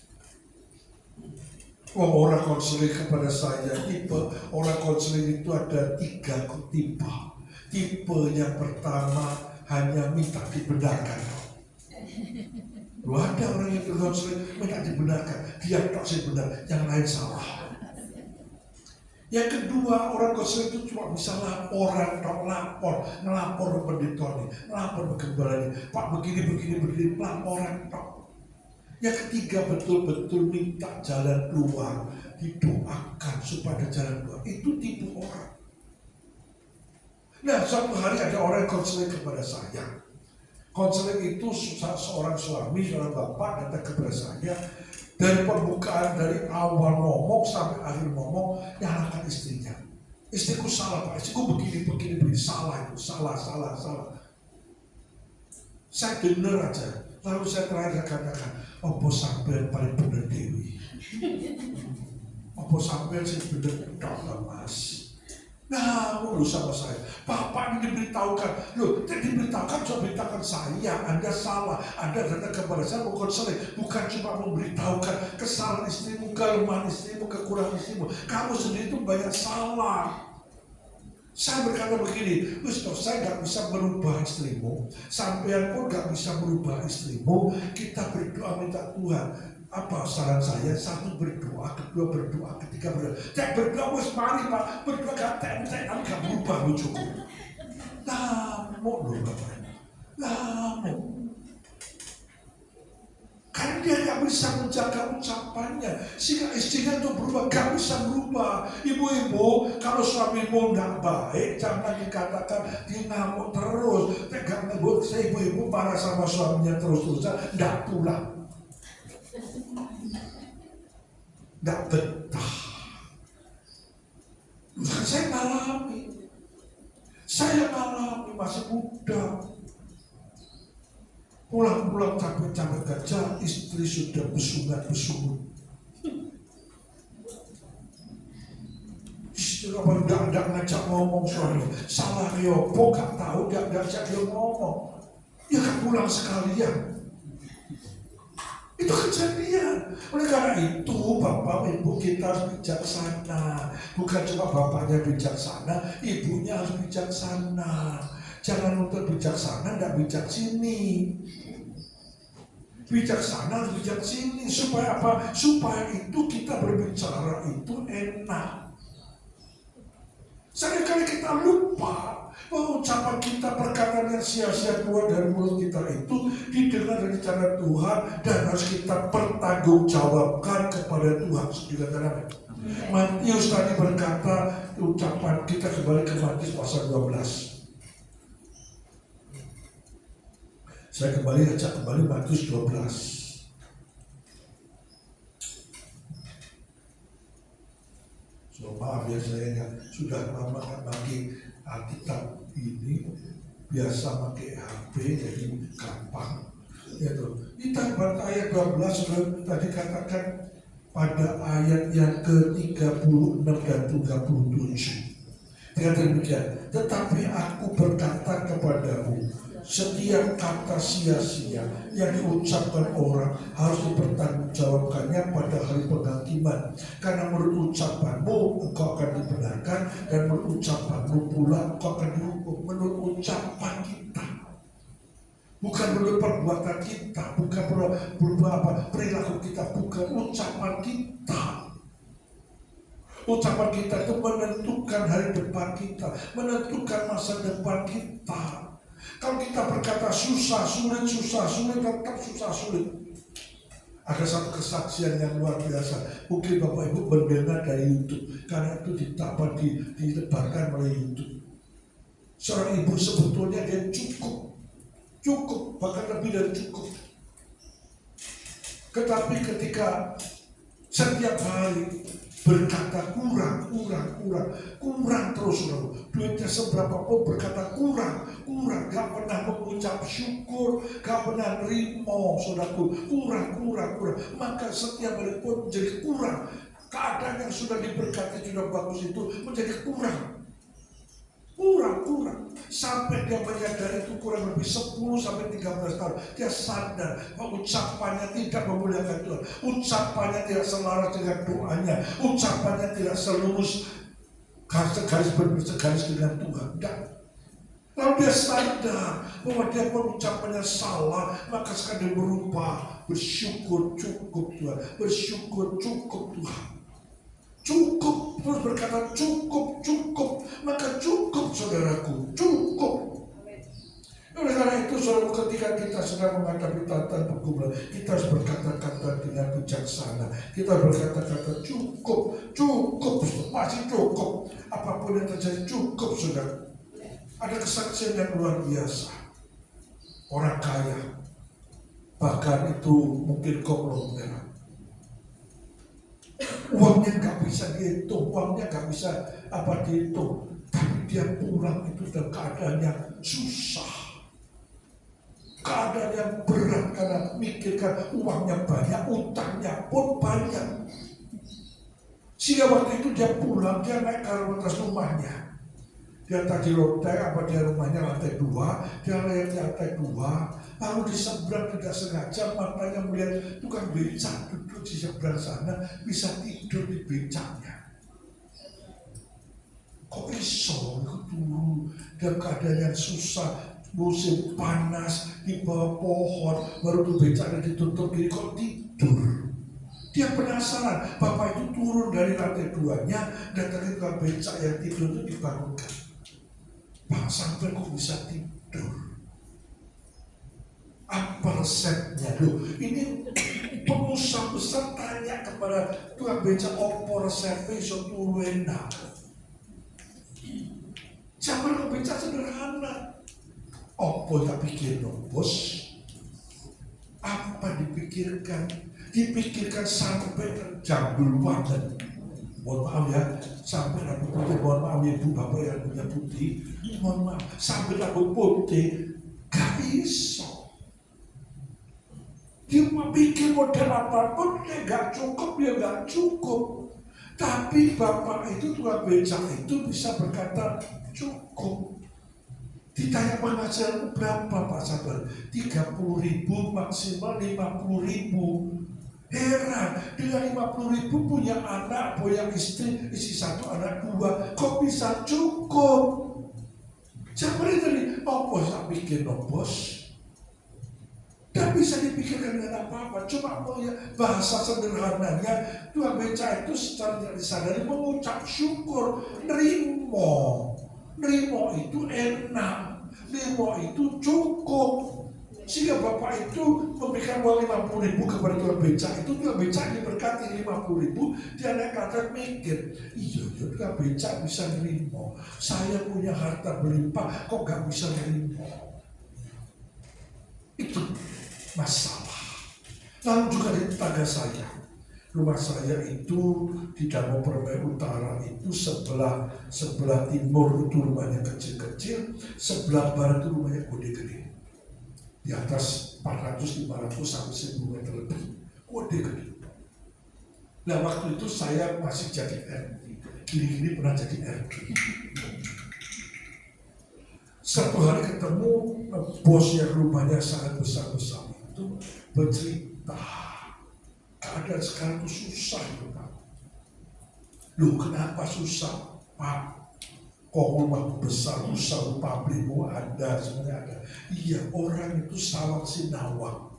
Orang konseling kepada saya, tipe orang konseling itu ada 3 tipe. Tipe yang pertama hanya minta dibenarkan. Ada orang yang konseling minta dibenarkan, dia tak benar, yang lain salah. Yang kedua, orang konseling itu cuma bisa laporan, ngelapor ke pendeta nih, ngelapor ke gembala nih, Pak begini, laporan tok. Yang ketiga, betul-betul minta jalan keluar, didoakan supaya ada jalan keluar. Itu tipe orang. Nah, suatu hari ada orang konseling kepada saya. Konseling itu seorang suami, seorang bapak datang kepada saya. Dari pembukaan, dari awal ngomong sampai akhir ngomong, nyalakan istrinya. Istriku salah Pak, istriku begini, salah itu, salah. Saya dengar aja, lalu saya terakhir katakan, opo sampean paling bener dewi. Opo sampean sih bener dong Mas. Nah, lu sama saya, Bapak ini diberitahukan, loh, diberitahukan, coba beritahukan saya, Anda salah, Anda datang kepada saya mau konseling, bukan cuma memberitahukan kesalahan istrimu, kelemahan istrimu, kekurangan istrimu, kamu sendiri itu banyak salah. Saya berkata begini, Ustaz, saya gak bisa merubah istrimu, sampean pun gak bisa merubah istrimu, kita berdoa minta Tuhan. Apa saran saya? 1 berdoa, 2 berdoa, 3 berdoa. Cek berdoa wis mari Pak, berdoa gak tentek, tapi gak berubah lucuku. Lamuk loh Bapak. Lamuk. Karena dia gak bisa menjaga ucapannya, sehingga istrinya untuk berubah gak bisa berubah. Ibu-ibu, kalau suamimu gak baik, jangan dikatakan dia ngamuk terus. Pegang ngebut, saya ibu-ibu marah sama suaminya terus-terusan, gak pulang. Gak betah. Saya ngalami masih muda. Pulang-pulang capek-capek kerja, istri sudah besunat-besunut. Istri apa tidak ngajak ngomong suami. Salah yopo, gak tahu, gak ngajak dia ngomong. Ya kan pulang sekalian. Itu kejadian. Oleh karena itu, Bapak Ibu kita harus bijaksana. Bukan cuma bapaknya bijaksana, ibunya harus bijaksana. Jangan untuk bijaksana, tidak bijak sini. Bijaksana harus bijak sini. Supaya apa? Supaya itu kita berbicara itu enak. Seringkali kita lupa bahwa ucapan kita, perkataan yang sia-sia keluar dari mulut kita itu didengar dari cara Tuhan dan harus kita pertanggungjawabkan kepada Tuhan. Dikatakan Matius tadi berkata ucapan kita, kembali ke Matius pasal 12. Saya kembali Matius 12. So, maaf ya, saya sudah lama kan pakai Alkitab ini, biasa pakai HP jadi gampang. Itu. Kita pada ayat 12 sudah tadi katakan pada ayat yang ke-36 dan 37. Dengan demikian, tetapi aku berkata kepadamu, setiap kata sia-sia yang diucapkan orang harus dipertanggungjawabkannya pada hari penghakiman. Karena menurut ucapanmu engkau akan dibenarkan, dan menurut ucapanmu pula engkau akan dihukum. Menurut ucapan kita, bukan menurut perbuatan kita, bukan perilaku kita, bukan ucapan kita. Ucapan kita itu menentukan hari depan kita, menentukan masa depan kita. Kalau kita berkata susah sulit, tetap susah sulit. Ada satu kesaksian yang luar biasa. Mungkin Bapak Ibu mendengar dari YouTube, karena itu dilebarkan oleh YouTube. Seorang ibu sebetulnya dia cukup, bahkan lebih dari cukup. Tetapi ketika setiap hari berkata kurang terus, duitnya seberapa pun berkata kurang, gak pernah mempunyai mengucap syukur, gak pernah nerimo, saudaraku, kurang. Maka setiap hari pun menjadi kurang. Keadaan yang sudah diberkati, sudah bagus itu menjadi kurang. Sampai dia menyadari itu kurang lebih 10 sampai 13 tahun. Dia sadar bahwa ucapannya tidak memuliakan Tuhan, ucapannya tidak selaras dengan doanya, ucapannya tidak selurus garis dengan Tuhan. Lalu dia sadar bahwa dia pun ucapannya salah, maka sekarang dia berubah, bersyukur cukup Tuhan, bersyukur cukup Tuhan. Cukup, terus berkata cukup, maka cukup saudaraku, cukup. Oleh karena itu saudaraku, ketika kita sedang menghadapi tantangan pergumulan, kita harus berkata-kata dengan bijaksana. Kita berkata-kata cukup, masih cukup. Apapun yang terjadi cukup saudara. Ada kesaksian yang luar biasa. Orang kaya, bahkan itu mungkin konglomerat. Uangnya gak bisa dihitung, dihitung. Tapi dia pulang itu dalam keadaan yang susah, keadaan yang berat, karena mikirkan uangnya banyak, utangnya pun banyak. Sehingga waktu itu dia pulang, dia naik ke atas rumahnya. Dia tadi dia rumahnya lantai 2, dia naik di lantai 2. Lalu di seberang tidak sengaja matanya melihat tukang becak duduk di seberang sana, bisa tidur di becaknya. Kok iso itu turun dalam keadaan yang susah, musim panas, di bawah pohon, baru tuh becaknya ditutup diri, kok tidur. Dia penasaran, bapak itu turun dari lantai 2-nya, datang ke tukang becak yang tidur itu dibangunkan. Pak, sampai kok bisa tidur? Apa resepnya? Loh, ini pengusaha besar tanya kepada tukang becak, apa resepnya iso turu enak? Zaman tukang becak sederhana. Apa tak pikir no, bos? Apa dipikirkan? Dipikirkan sampai terjambul banget. Mohon maaf ya, sampai rambut putih, mohon maaf ya ibu bapak yang punya putih, mohon maaf, sampai rambut putih gak iso. Dia mau pikir model apapun, dia gak cukup. Tapi bapak itu, tukang becak itu bisa berkata cukup. Ditanya penghasilanmu berapa Pak Sabar? 30.000, maksimal 50.000. Heran, dengan 50.000 punya anak, punya istri 1, anak 2, kok bisa cukup? Siapa tadi? Oh bos, tak pikir no bos. Tak bisa dipikirkan dengan apa-apa. Cuma bahasa sederhananya, tukang becak itu secara tidak disadari mengucap syukur, nerimo itu enak, nerimo itu cukup. Sehingga bapak itu memberikan uang 50.000 kepada tukang becak. Itu tukang becak diberkati 50.000. Dia naik ke atas mikir, iya tukang becak bisa nerimo. Saya punya harta berlimpah, kok gak bisa nerimo? Itu masalah. Lalu juga di tetangga saya, rumah saya itu di Danau Permai Utara itu sebelah timur itu rumahnya kecil-kecil, sebelah barat itu rumahnya gede-gede. Di atas 400, 500 sampai 1.000 meter lebih, gede-gede. Nah waktu itu saya masih jadi RT, gini-gini pernah jadi RT. Satu hari ketemu bos yang rumahnya sangat besar-besar itu bercerita, keadaan sekarang itu susah itu Pak. Loh kenapa susah Pak? Kok rumah besar, usaha pabrikmu ada, sebenarnya ada. Iya, orang itu sawang sinawang.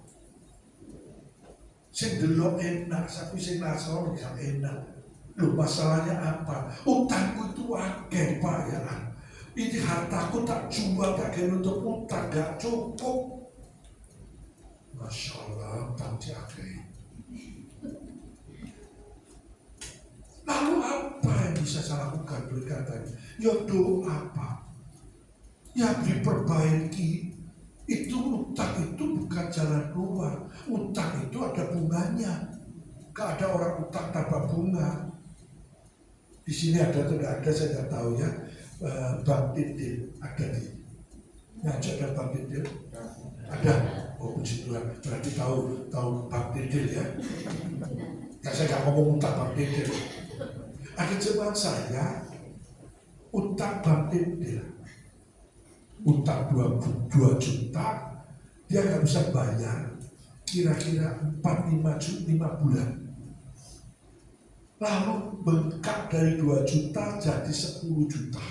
Sing delok enak, tapi sing nasawang gak enak. Loh masalahnya apa? Utangku itu akeh Pak ya. Ini hartaku tak jual, tak kira untuk utang, gak cukup. Masya Allah, utang akeh. Lalu apa yang bisa saya lakukan? Berkatanya, ya doa Pak. Ya diperbaiki. Itu utang itu bukan jalan keluar. Utang itu ada bunganya. Gak ada orang utang tanpa bunga. Di sini ada atau tidak ada saya tidak tahu ya. Bang Titin ada di Ngajak ada Bang Didil? Ada. Oh puji Tuhan, berarti tahu Bang Didil ya. Nah, saya nggak ngomong utang Bang Didil. Ada jemaat saya utang Bang Didil, utang 2 juta, dia nggak bisa bayar, kira-kira 4-5 bulan. Lalu bengkak dari 2 juta jadi 10 juta.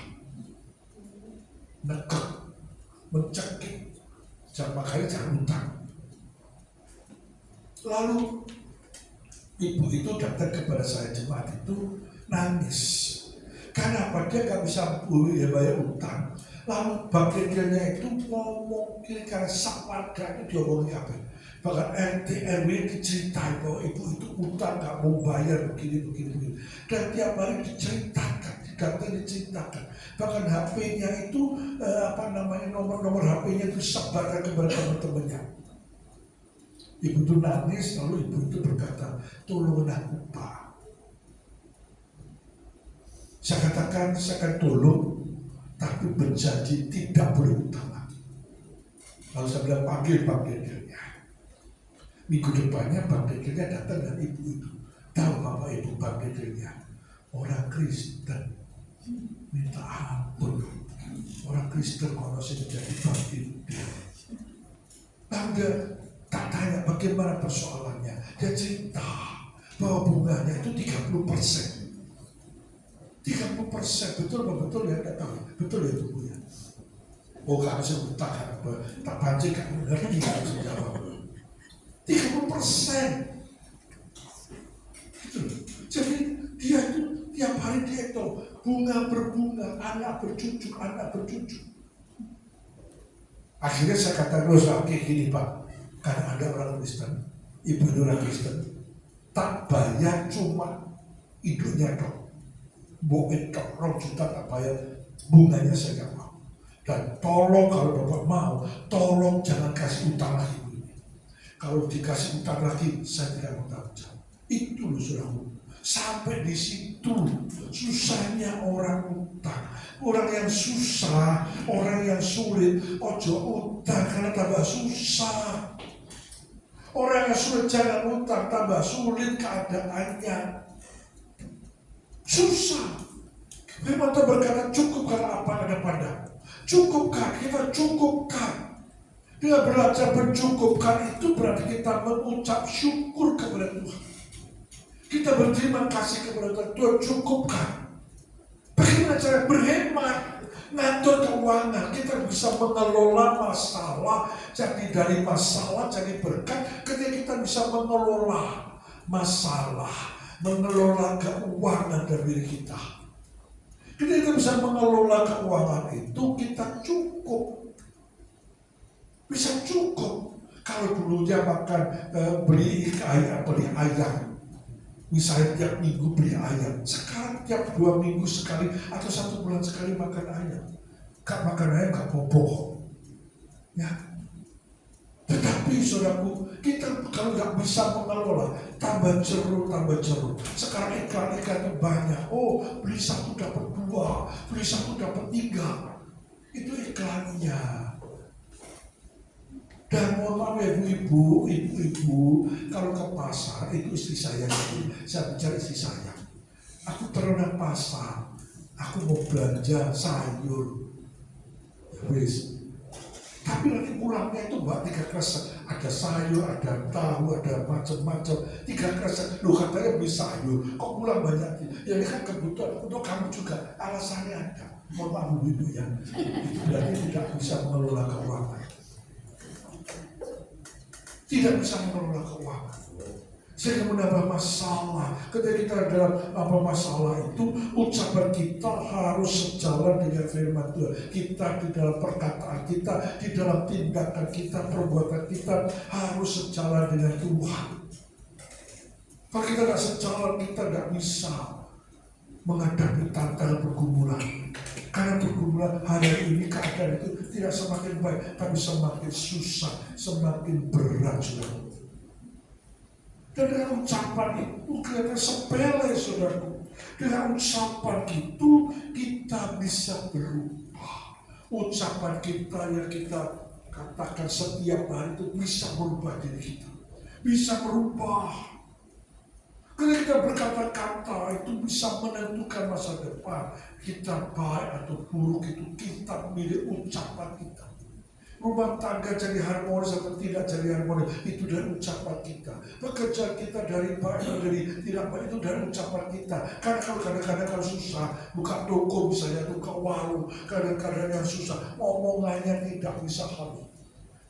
Nekek, mencekik, makanya jangan utang. Lalu ibu itu datang kepada saya, jemaat itu nangis. Karena apa? Dia gak bisa bayar utang. Lalu bagiannya itu ngomong kira-kira sawarga itu diomongin apa? Bahkan RT RW diceritain bahwa ibu itu utang gak mau bayar begini. Dan tiap hari diceritakan, diceritakan. Bahkan HP-nya itu nomor HP-nya itu sebarkan kepada teman-temannya. Ibu itu nangis, lalu ibu itu berkata, tolong aku Pak. Saya katakan, saya akan tolong, tapi berjanji tidak boleh utang lagi. Lalu saya bilang, panggil Bang Dedelnya. Minggu depannya Bang Dedelnya datang dan ibu itu. Tahu apa ibu Bang Dedelnya? Orang Kristen. Minta ampun. Orang Kristen kalau saya menjadi Bang Dedel. Bangga. Tak tanya bagaimana persoalannya. Dia cerita bahwa bunganya itu 30%. 30%, betul ya, tak tahu. Betul ya itu Bu ya. Oh kalau saya utang apa? Tak pancing kan ngerti kalau saya jawab. 30%. Gitu. Jadi dia itu tiap hari dia tahu bunga berbunga, anak bercucu. Akhirnya saya katakan, oke gini Pak. Karena ada orang Kristen, ibu orang Kristen, tak bayar cuma hidupnya dong. Bohong dong, 2 juta tak bayar, bunganya saya gak mau. Dan tolong kalau Bapak mau, tolong jangan kasih utang lagi Bu ini. Kalau dikasih utang lagi, saya tidak mau tanggung jawab. Itu loh saudaraku. Sampai di situ susahnya orang utang. Orang yang susah, orang yang sulit, ojo utang karena tambah susah. Orang yang sulit jangan utang, tambah sulit keadaannya. Susah. Firman Tuhan berkata, cukupkan apa yang ada padamu. Cukupkan, kita cukupkan. Dengan belajar mencukupkan itu berarti kita mengucap syukur kepada Tuhan. Kita berterima kasih kepada Tuhan. Tuhan cukupkan. Bagaimana cara berhemat? Ngatur keuangan, kita bisa mengelola masalah, jadi dari masalah jadi berkat ketika kita bisa mengelola masalah, mengelola keuangan dari diri kita. Ketika kita bisa mengelola keuangan itu, kita cukup, bisa cukup. Kalau dulu dia makan beli ayam, misalnya tiap minggu beli ayam, sekarang tiap 2 minggu sekali atau 1 bulan sekali makan ayam. Gak makan ayam gak bohong. Ya. Tetapi saudaraku, kita kalau gak bisa mengelola, tambah jeruk. Sekarang ikan itu banyak. Oh, beli 1 dapat 2, beli 1 dapat 3. Itu iklannya. Dan mohon maaf ya ibu, kalau ke pasar, itu istri saya bicara istri saya. Aku pernah pasar, aku mau belanja sayur, wis. Tapi nanti pulangnya itu Mbak 3 kresek, ada sayur, ada tahu, ada macam-macam. 3 kresek, loh katanya beli sayur, kok pulang banyak? Ya ini kan kebutuhan untuk kamu juga, alasannya ada. Mohon maaf ibu ya, itu berarti tidak bisa mengelola keuangan. Tidak bisa mengelola keuangan. Sehingga menambah masalah. Ketika kita dalam masalah itu, ucapan kita harus sejalan dengan firman Tuhan. Kita di dalam perkataan kita, di dalam tindakan kita, perbuatan kita harus sejalan dengan Tuhan. Kalau kita tidak sejalan, kita tidak bisa menghadapi tantangan pergumulan. Karena pergumulan hari ini keadaan itu tidak semakin baik, tapi semakin susah, semakin berat, saudara. Dan dengan ucapan itu kelihatan sepele, saudaraku. Dengan ucapan itu kita bisa berubah. Ucapan kita yang kita katakan setiap hari itu bisa merubah diri kita. Bisa merubah. Karena kita berkata-kata itu bisa menentukan masa depan. Kita baik atau buruk itu kita milih ucapan kita. Rumah tangga jadi harmonis atau tidak jadi harmonis itu dari ucapan kita. Pekerjaan kita dari baik atau dari tidak baik itu dari ucapan kita. Karena kalau kadang-kadang kalau susah buka toko misalnya, buka warung, kadang-kadang yang susah omongannya tidak bisa halus.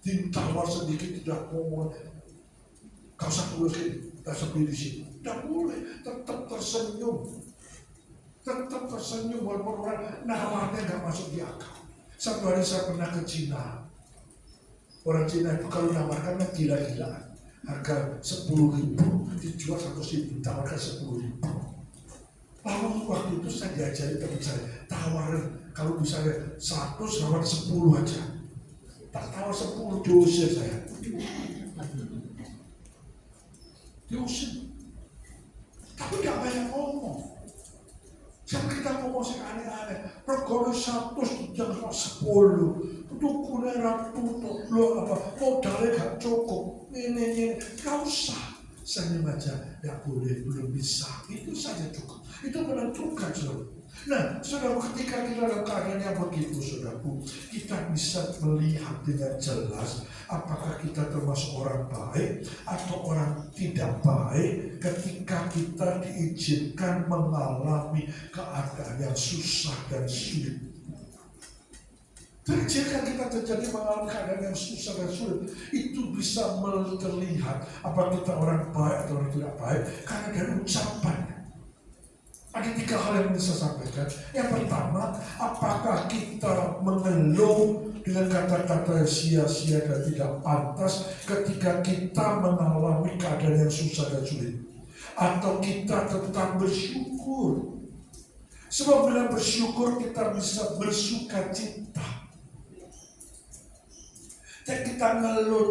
Ditawar sedikit tidak ngomong, kau usah tulus ini, kita sepi di sini. Tidak boleh, tetap tersenyum. Tetap tersenyum walaupun orang nawarnya nggak masuk di akal. Satu hari saya pernah ke Cina. Orang Cina itu kalau nawarkan gila-gilaan. Harga 10.000 dijual 100.000, tawarkan 10.000. Lalu waktu itu saya diajari teman saya, tawarin kalau misalnya 100 nawar 10 aja. Tak tawar 10 diusir saya. Diusir. Tapi gak banyak ngomong. Sampai kita ngomong sih aneh-aneh. Pergolong 100 jangan 10. Tuku nerang tutup lo apa modalnya gak cukup. Ini gak usah. Senyum aja, gak boleh, belum bisa. Itu saja cukup. Itu menentukan saudara. Nah, saudara, ketika kita dalam keadaan yang begitu, saudaraku, kita bisa melihat dengan jelas apakah kita termasuk orang baik atau orang tidak baik ketika kita diizinkan mengalami keadaan yang susah dan sulit. Jika kita terjadi mengalami keadaan yang susah dan sulit, itu bisa terlihat apakah kita orang baik atau orang tidak baik karena dari ucapannya. Ada 3 hal yang bisa saya sampaikan. Yang pertama, apakah kita mengeluh dengan kata-kata sia-sia dan tidak pantas ketika kita mengalami keadaan yang susah dan sulit, atau kita tetap bersyukur. Sebab dengan bersyukur kita bisa bersuka cita. Dan kita ngeluh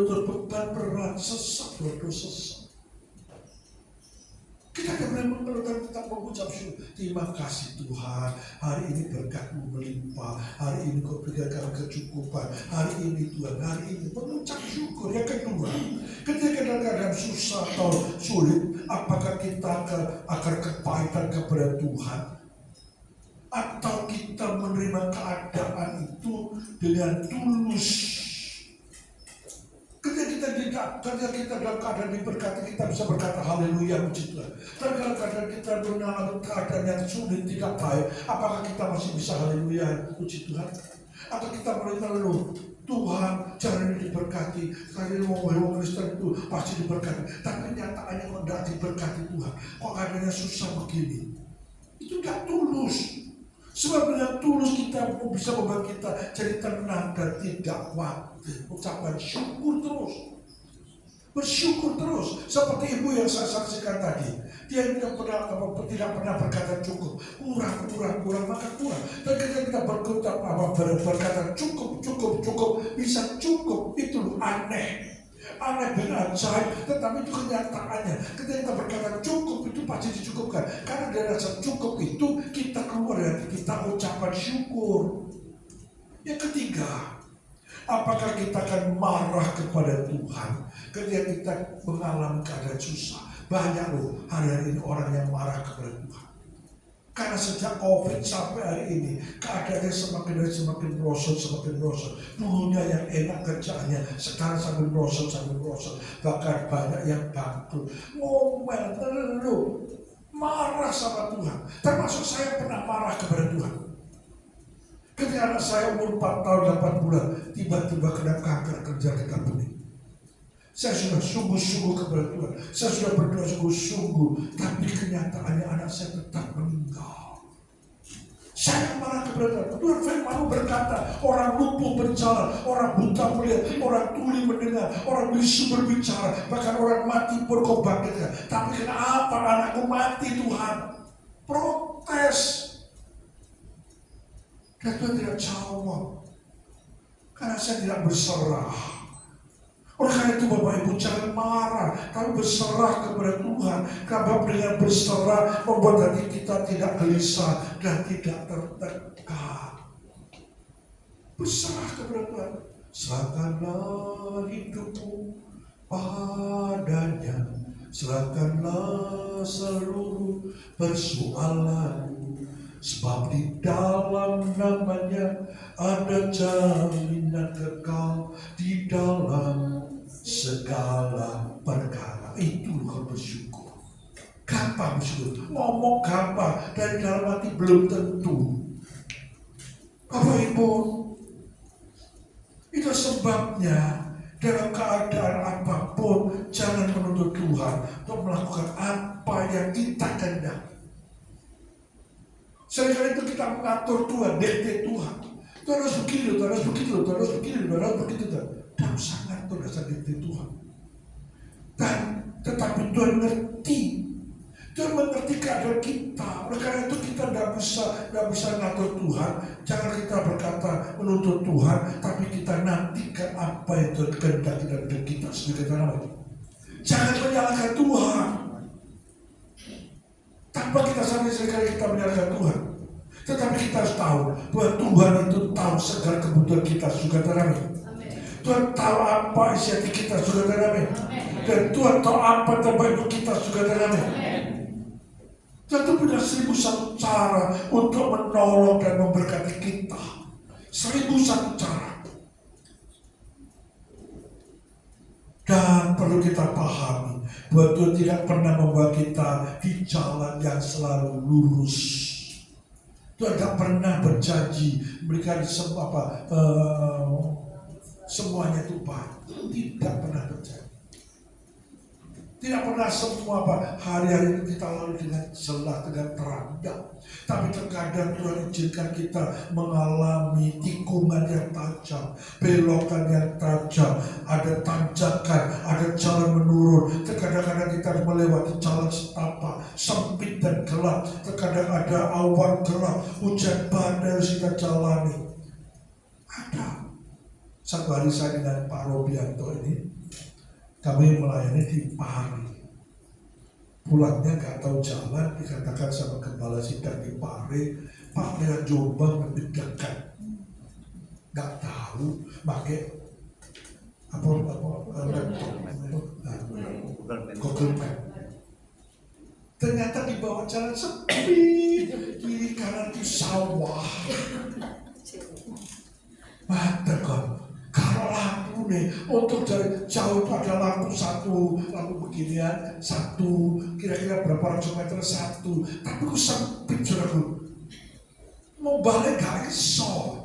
terbeban berat, sesak sesak. Kita boleh mengeluh dan tetap mengucap syukur. Terima kasih Tuhan, hari ini berkat-Mu melimpah, hari ini Kau berikan kecukupan, hari ini Tuhan, hari ini mengucap syukur. Yang kedua, ketika dalam keadaan susah atau sulit, apakah kita akan kepahitan kepada Tuhan, atau kita menerima keadaan itu dengan tulus? Ketika kita dalam keadaan diberkati, kita bisa berkata haleluya, puji Tuhan. Dan kalau keadaan kita mengalami keadaan yang sulit, tidak baik, apakah kita masih bisa haleluya, puji Tuhan? Atau kita mulai mengeluh, Tuhan jangan ini diberkati, karena orang Kristen itu pasti diberkati, tapi nyataannya kok tidak diberkati Tuhan, kok keadaannya susah begini. Itu tidak tulus. Sebab dengan tulus kita bisa membuat kita jadi tenang dan tidak khawatir. Ucapan syukur terus, bersyukur terus. Seperti ibu yang saya saksikan tadi, dia tidak pernah berkata cukup, kurang, maka kurang. Dan ketika kita berkata cukup, bisa cukup, itu aneh dan ajaib, tetapi itu kenyataannya. Ketika kita berkata cukup, itu pasti dicukupkan. Karena dari rasa cukup itu kita keluar dari kita ucapan syukur. Yang ketiga, apakah kita akan marah kepada Tuhan ketika kita mengalami keadaan susah? Banyak loh hari-hari ini orang yang marah kepada Tuhan. Karena sejak COVID sampai hari ini keadaannya semakin merosot. Dulunya yang enak kerjaannya, sekarang sambil merosot. Bahkan banyak yang bangkrut, ngomel, ngeluh, marah sama Tuhan. Termasuk saya pernah marah kepada Tuhan. Ketika anak saya umur 4 tahun 8 bulan tiba-tiba kena kanker kelenjar getah bening. Saya sudah sungguh-sungguh kepada Tuhan. Saya sudah berdoa sungguh-sungguh. Tapi kenyataannya anak saya tetap meninggal. Saya marah kepada Tuhan. Tuhan firman-Mu berkata, orang lumpuh berjalan, orang buta melihat, orang tuli mendengar, orang bisu berbicara, bahkan orang mati pun Kau bangkitkan. Tapi kenapa anakku mati Tuhan? Protes. Dan Tuhan tidak jawab. Karena saya tidak berserah. Oleh karena itu Bapak Ibu jangan marah, tapi berserah kepada Tuhan. Karena dengan berserah membuat hati kita tidak gelisah dan tidak tertekan. Berserah kepada Tuhan. Serahkanlah hidupmu padanya. Serahkanlah seluruh persoalan. Sebab di dalam namanya ada jaminan kekal di dalam segala perkara. Itu kau bersyukur. Gampang bersyukur. Ngomong gampang, dari dalam hati belum tentu. Bapak Ibu, itu sebabnya dalam keadaan apapun jangan menuntut Tuhan untuk melakukan apa yang kita kehendaki. Seringkali itu kita mengatur Tuhan, dikte Tuhan. Tuhan harus begini, Tuhan harus begitu, Tuhan harus begini, Tuhan harus begitu. Tidak usah ngatur dasar dikte Tuhan. Dan tetapi Tuhan ngerti. Tuhan mengerti keadaan kita. Oleh karena itu kita tidak bisa ngatur Tuhan. Jangan kita berkata menuntut Tuhan, tapi kita nantikan apa yang Tuhan kehendaki dalam hidup kita. Jangan menyalahkan Tuhan. Tanpa kita sampai sekali kita menyalahkan Tuhan. Tetapi kita harus tahu bahwa Tuhan itu tahu segala kebutuhan kita. Saudara, Tuhan tahu apa isi hati kita. Saudara, dan Tuhan tahu apa terbaik untuk kita. Saudara, Tuhan itu punya 1001 cara untuk menolong dan memberkati kita. 1001 cara. Dan perlu kita pahami bahwa Tuhan tidak pernah membawa kita di jalan yang selalu lurus. Tuhan tidak pernah berjanji memberikan semuanya itu baik. Tidak pernah berjanji. Tidak pernah semua hari-hari itu kita lalui dengan jelas, dengan terang. Tapi terkadang Tuhan izinkan kita mengalami tikungan yang tajam, belokan yang tajam, ada tanjakan, ada jalan menurun. Terkadang kita harus melewati jalan setapak, sempit dan gelap. Terkadang ada awan gelap, hujan badai harus kita jalani. Ada. Satu hari saya dengan Pak Robianto ini, kami melayani di Pari. Pulangnya gak tahu jalan, dikatakan sama gembala sidang di Pari, Pak dengan Jombang lebih dekat. Gak tahu, pakai Google Map. Ternyata di bawah jalan sepi, kiri kanan itu sawah. Batekan. Kalau lampu nih, untuk dari jauh itu ada lampu satu, lampu beginian satu, kira-kira berapa ratus meter satu, tapi aku sempit saudaraku, mau balik gak iso.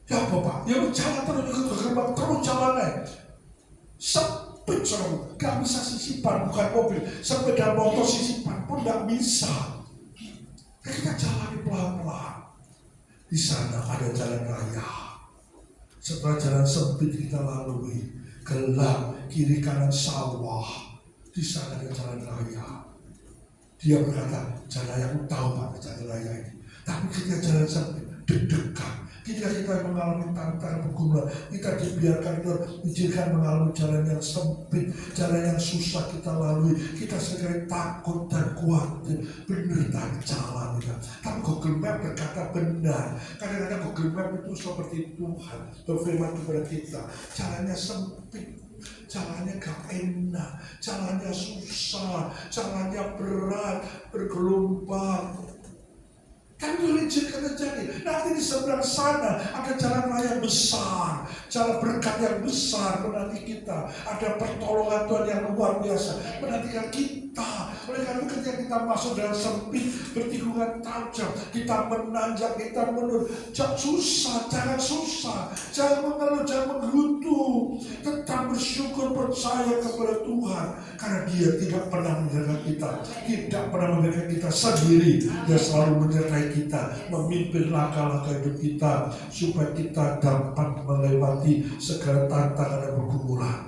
Ya Bapak, ya jalan terus ke gerbang, terus jalannya sempit saudaraku, gak bisa sisipan, bukan mobil, sepeda motor sisipan pun gak bisa. Kita jalani pelan-pelan. Di sana ada jalan raya. Setelah jalan sempit kita lalui, gelap, kiri kanan sawah. Di sana ada jalan raya. Dia berkata, jalan raya, aku tahu Pak, jalan raya ini. Tapi ketika jalan sempit, deg-degan. Ketika kita mengalami tantangan pergumulan, kita dibiarkan Tuhan izinkan mengalami jalan yang sempit, jalan yang susah kita lalui. Kita sekali takut dan khawatir, benar tak jalan kita. Tapi Google Map berkata benar. Kadang-kadang Google Map itu seperti Tuhan berfirman kepada kita, jalannya sempit, jalannya gak enak, jalannya susah, jalannya berat, bergelombang. Tapi Tuhan izinkan terjadi. Nanti di seberang sana ada jalan raya besar, jalan berkat yang besar menanti kita. Ada pertolongan Tuhan yang luar biasa menantikan kita. Oleh karena itu ketika kita masuk dalam sempit, bertikungan tajam, kita menanjak, kita menurun, jangan susah, jangan mengeluh, jangan menggerutu. Tetap bersyukur, percaya kepada Tuhan, karena Dia tidak pernah meninggalkan kita, tidak pernah meninggalkan kita sendiri. Dia selalu menyertai kita, memimpin langkah-langkah hidup kita, supaya kita dapat melewati segala tantangan dan pergumulan.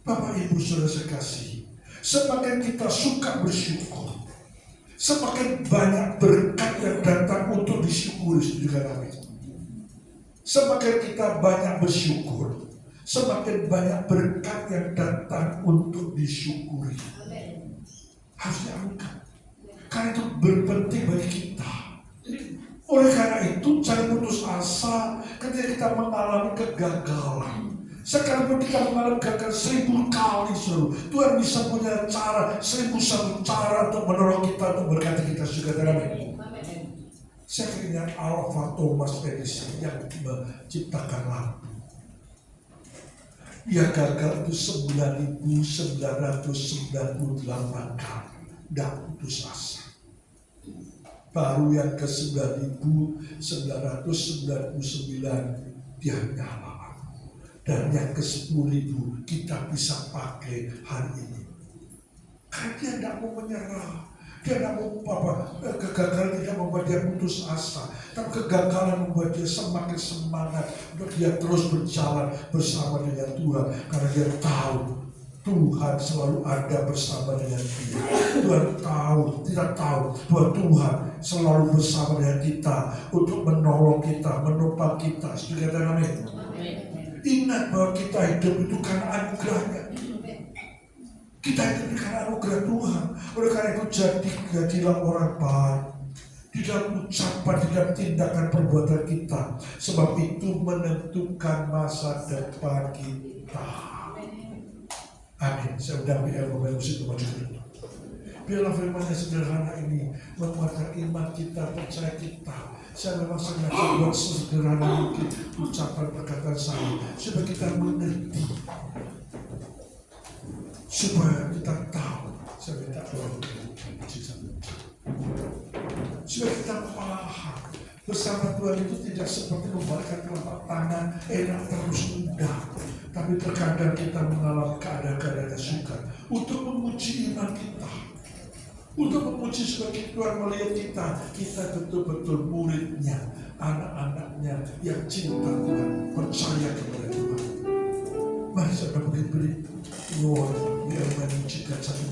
Bapak Ibu Saudara sekasih, semakin kita suka bersyukur, semakin banyak berkat yang datang untuk disyukuri. Semakin kita banyak bersyukur, semakin banyak berkat yang datang untuk disyukuri. Harus diaminkan. Karena itu berpenting bagi kita Oleh karena itu, jangan putus asa ketika kita mengalami kegagalan. Sekalipun kita mengalami gagal 1000 kali, Tuhan bisa punya cara 1001 cara untuk menolong kita, untuk berkati kita juga. Amin. Saya ingat Alva Thomas Edison yang menciptakan lampu. Dia gagal itu 9.998 kali, tidak putus asa. Baru yang ke 9.999 dia nyala. Dan yang ke 10.000 kita bisa pakai hari ini. Karena dia tidak mau menyerah. Dia tidak mau kegagalan tidak membuat dia putus asa. Tapi kegagalan membuat dia semakin semangat untuk dia terus berjalan bersama dengan Tuhan. Karena dia tahu Tuhan selalu ada bersama dengan dia. Tuhan tahu, tidak tahu bahwa Tuhan selalu bersama dengan kita untuk menolong kita, menopang kita. Setuju kata amin. Ingat bahwa kita hidup itu karena anugerahnya. Kita hidup karena anugerah Tuhan. Oleh karena itu jadilah orang baik di dalam ucapan, di dalam tindakan perbuatan kita. Sebab itu menentukan masa depan kita. Amin. Saya udah ambil musik maju dulu. Biarlah firman yang sederhana ini menguatkan iman kita, percaya kita. Saya memang sengaja buat sederhana mungkin ucapan perkataan saya supaya kita mengerti, supaya kita tahu. Saya minta tolong supaya kita paham bersama Tuhan itu tidak seperti membalikkan telapak tangan enak terus mudah. Tapi terkadang kita mengalami keadaan-keadaan sukar untuk menguji iman kita, untuk menguji sebagai Tuhan melihat kita betul-betul muridnya, anak-anaknya yang cinta Tuhan, percaya kepada Tuhan. Mari saya beri Lord, biar menunjukkan satu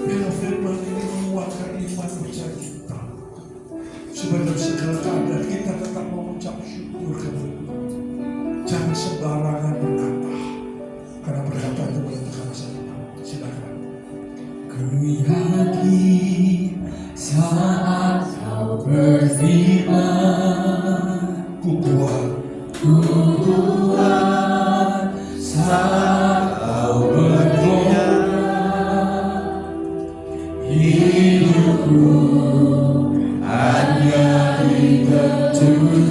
biar firman ini menguatkan iman percaya kita, supaya dalam segala keadaan kita tetap mengucap syukur kepada Tuhan. Jangan sembarangan berkata, karena perkataan itu menentukan masa depan. Silakan. Kuyaki saat kau berfirman, Ku kuat saat kau berdoa, hidupku hanya ditentukan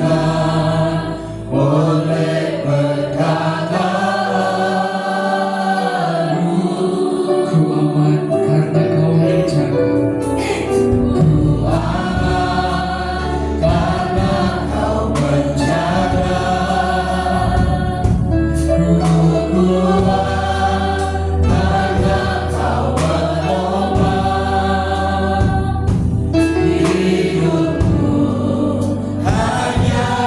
oleh perkataanmu. Ku aman karena kau menjaga. Ku aman karena kau menjaga. Ku kuat karena kau menopang hidupku hanya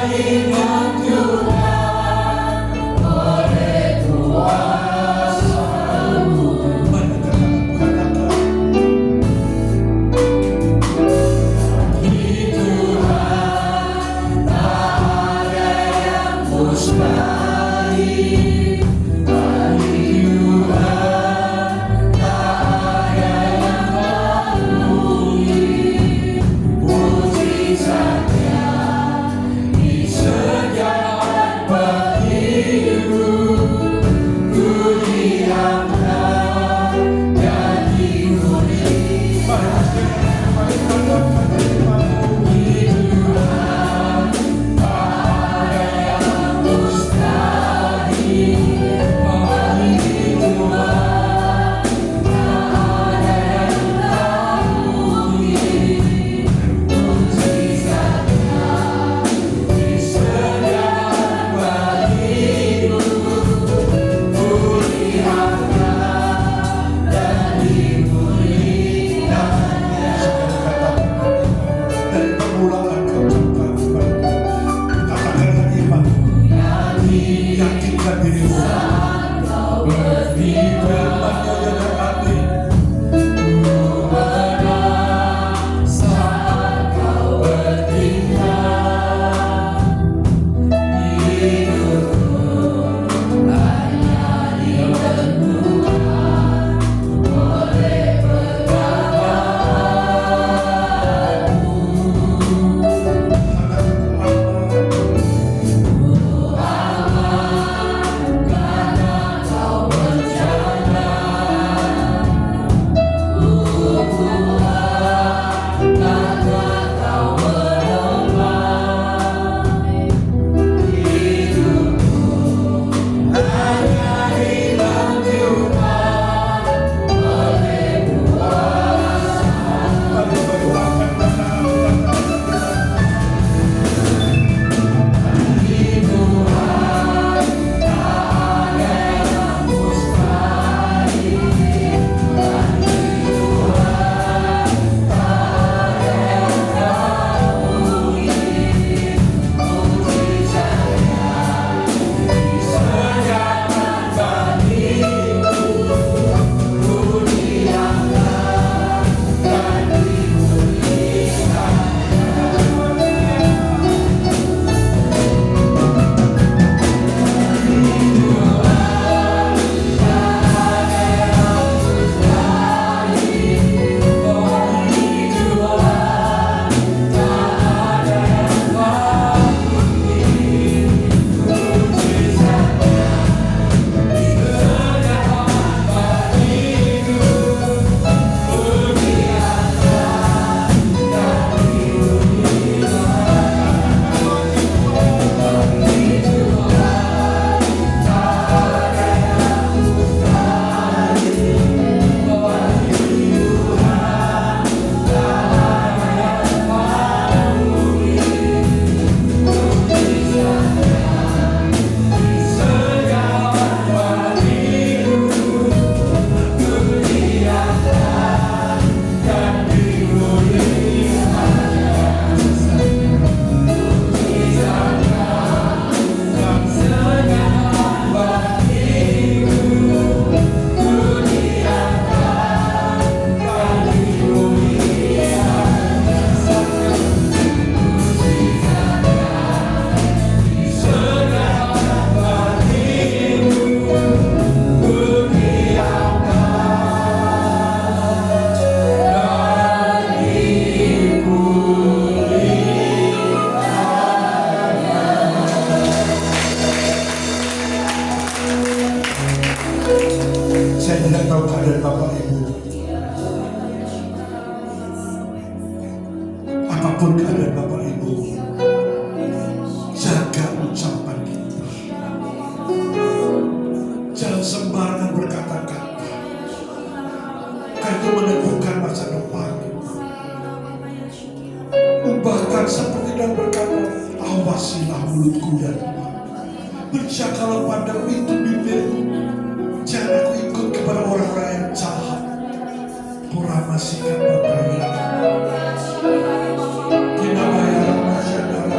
dan berkata, awasilah mulutku ya Tuhan. Berjagalah pada pintu bibirku. Jangan aku ikut kepada orang-orang yang jahat. Kurang masih kan berkaya. Kita bayar masyarakat.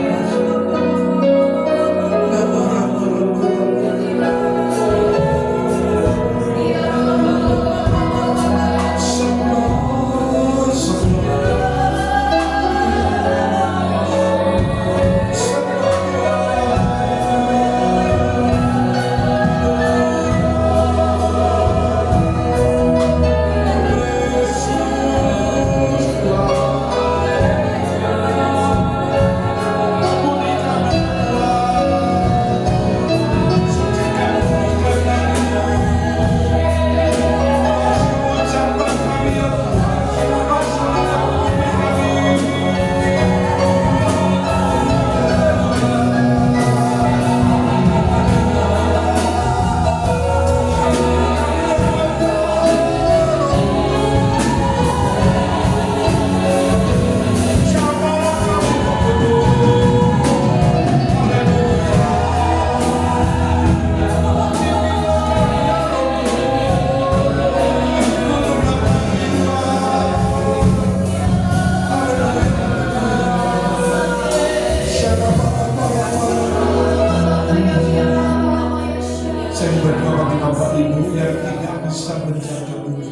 Saya berdoa bagi Bapak Ibu yang tidak bisa menjaga mulut.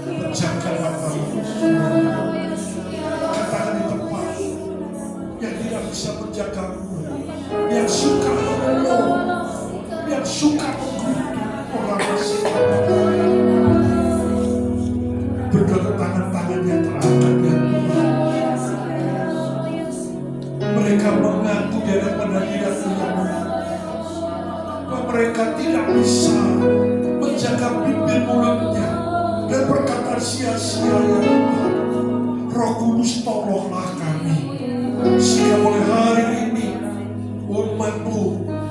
Pejamkan matamu. Katakan di tempat yang tidak bisa menjaga mulut, yang suka mengeluh, yang suka mengkutuk orang masih berdoa tangan-tangan yang terangkat yang Tuhan. Mereka mengaku di hadapan dan tidak punya mulut. Mereka tidak bisa menjaga bibir mulutnya dan berkata sia-sia ya Tuhan. Roh Kudus tolonglah kami sehingga mulai hari ini umat-Mu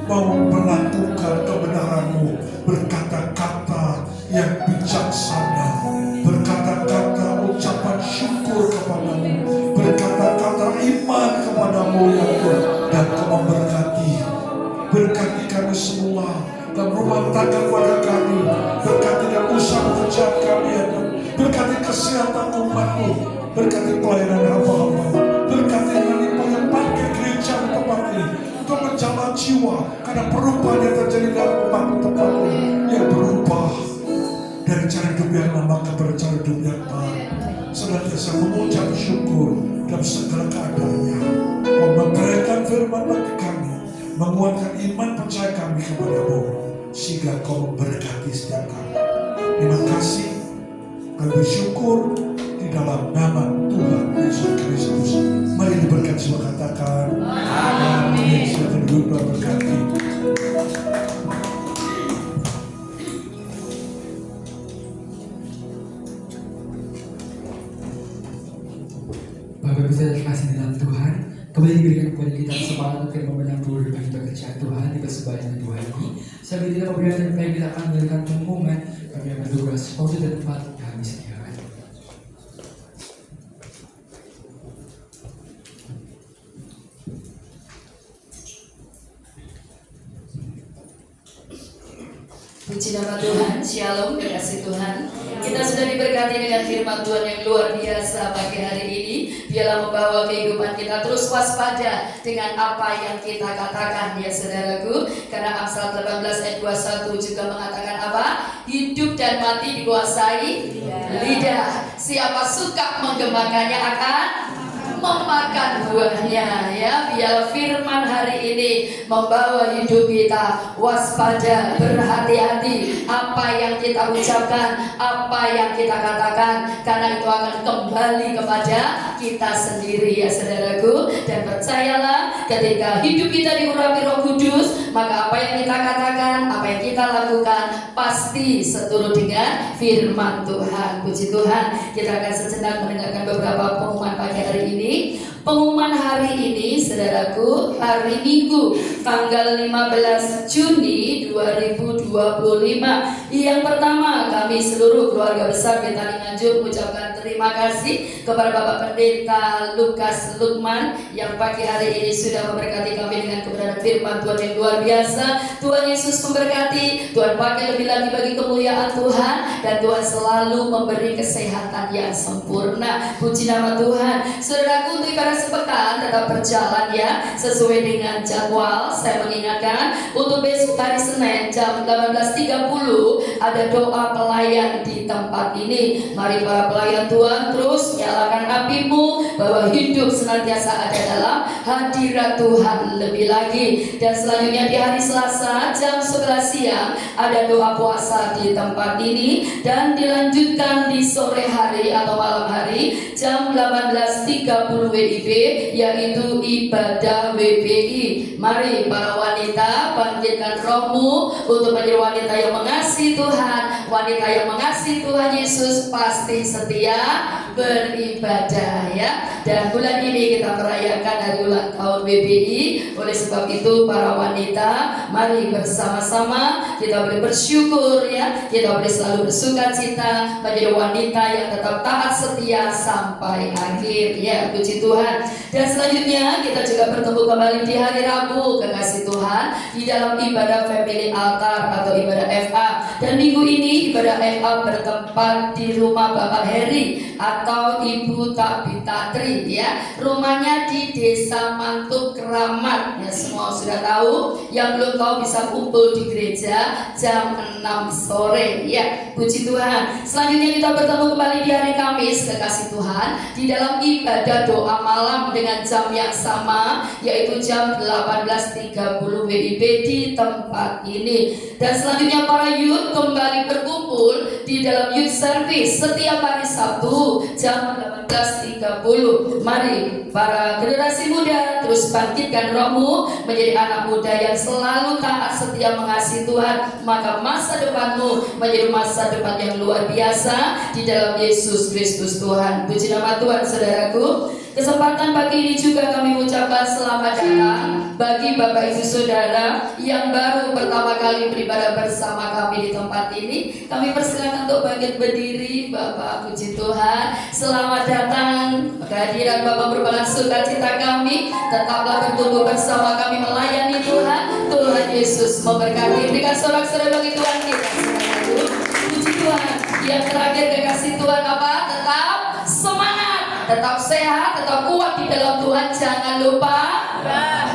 mau melakukan kebenaran-Mu, berkata-kata yang bijaksana, berkata-kata ucapan syukur kepadamu, berkata-kata iman kepadamu ya Tuhan, dan Kau memberkati. Berkati kami semua dan rumah tangga keluarga kami. Berkati dan usaha pekerjaan kami ya Tuhan. Berkati kesehatan umat-Mu. Berkati pelayanan hamba-Hamba. Berkati dengan yang pakai gereja di tempat ini untuk menjaga jiwa, karena perubahan yang terjadi dalam umat tempat ini yang berubah dari cara hidup yang lama kepada cara hidup yang baru. Senantiasa mengucap syukur dalam segala keadaannya. Memberikan firman bagi kami, menguatkan iman percaya kami kepada-Mu, sehingga Kau memberkati setiap kami. Terima kasih, kami bersyukur di dalam nama Tuhan Yesus Kristus. Mari diberkati semua, katakan amin. Silakan duduk, Tuhan berkati. Bapak Ibu saudara kasih di dalam Tuhan, kembali diberikan kepada kita kesempatan untuk membenang dulu bagi pekerjaan Tuhan di persembahan Tuhan ini. Sambil kita memberikan dan baik, kita akan memberikan pengumuman kami yang bertugas waktu dan tempat kami sediakan. Puji nama Tuhan, Shalom, kekasih Tuhan. Kita sudah diberkati dengan firman Tuhan yang luar biasa pagi hari ini. Biarlah membawa kehidupan kita terus waspada dengan apa yang kita katakan ya saudaraku. Karena Amsal 18 ayat 21 juga mengatakan apa? Hidup dan mati dikuasai lidah. Siapa suka menggemakannya akan memakan buahnya ya. Biar firman hari ini membawa hidup kita waspada, berhati-hati apa yang kita ucapkan, apa yang kita katakan, karena itu akan kembali kepada kita sendiri ya saudaraku. Dan percayalah, ketika hidup kita diurapi Roh Kudus, maka apa yang kita katakan, apa yang kita lakukan pasti seturut dengan firman Tuhan. Puji Tuhan. Kita akan sejenak mendengarkan beberapa pengumuman pagi hari ini. ini. Pengumuman hari ini, saudaraku, hari Minggu, tanggal 15 Juni 2025. Yang pertama, kami seluruh keluarga besar Betani Nganjuk mengucapkan terima kasih kepada Bapak Pendeta Lukas Lukman yang pagi hari ini sudah memberkati kami dengan kebenaran firman Tuhan yang luar biasa. Tuhan Yesus memberkati, Tuhan pakai lebih lagi bagi kemuliaan Tuhan, dan Tuhan selalu memberi kesehatan yang sempurna. Puji nama Tuhan. Saudaraku, untuk ibadah sepekan tetap berjalan ya, sesuai dengan jadwal. Saya mengingatkan untuk besok hari Senin jam 18.30 ada doa pelayan di tempat ini. Mari para pelayan Tuhan terus nyalakan apimu, bahwa hidup senantiasa ada dalam hadirat Tuhan lebih lagi. Dan selanjutnya di hari Selasa jam 11 siang ada doa puasa di tempat ini, dan dilanjutkan di sore hari atau malam hari jam 18.30 WIB, yaitu ibadah WPI. Mari para wanita, bangkitkan rohmu untuk menjadi wanita yang mengasihi Tuhan. Wanita yang mengasihi Tuhan Yesus pasti setia beribadah ya. Dan bulan ini kita merayakan hari ulang tahun WPI. Oleh sebab itu para wanita, mari bersama-sama kita boleh bersyukur ya, kita boleh selalu bersuka cita menjadi wanita yang tetap taat setia sampai akhir ya. Puji Tuhan. Dan selanjutnya kita juga bertemu kembali di hari Rabu, kekasih Tuhan, di dalam ibadah Family Altar atau ibadah FA. Dan minggu ini ibadah FA bertempat di rumah Bapak Heri atau Ibu Tabita-Tri ya. Rumahnya di Desa Mantuk Keramat ya, semua sudah tahu. Yang belum tahu bisa kumpul di gereja jam 6 sore ya. Puji Tuhan. Selanjutnya kita bertemu kembali di hari Kamis, kekasih Tuhan, di dalam ibadah doa malam dengan jam yang sama, yaitu jam 18.30 WIB di tempat ini. Dan selanjutnya para youth kembali berkumpul di dalam youth service setiap hari Sabtu jam 18.30. Mari para generasi muda terus bangkitkan rohmu menjadi anak muda yang selalu taat setia mengasihi Tuhan, maka masa depanmu menjadi masa depan yang luar biasa di dalam Yesus Kristus Tuhan. Puji nama Tuhan, saudaraku. Kesempatan pagi ini juga kami ucapkan selamat datang bagi Bapak Ibu Saudara yang baru pertama kali beribadah bersama kami di tempat ini. Kami persilakan untuk bangkit berdiri. Bapak, puji Tuhan, selamat datang. Kehadiran Bapak merupakan sukacita kami. Tetaplah bertumbuh bersama kami melayani Tuhan. Tuhan Yesus memberkati. Berikan sorak-sorai bagi Tuhan kita. Puji Tuhan. Yang terakhir, kekasih Tuhan, apa? Tetap semangat, tetap sehat, tetap kuat di dalam Tuhan. Jangan lupa,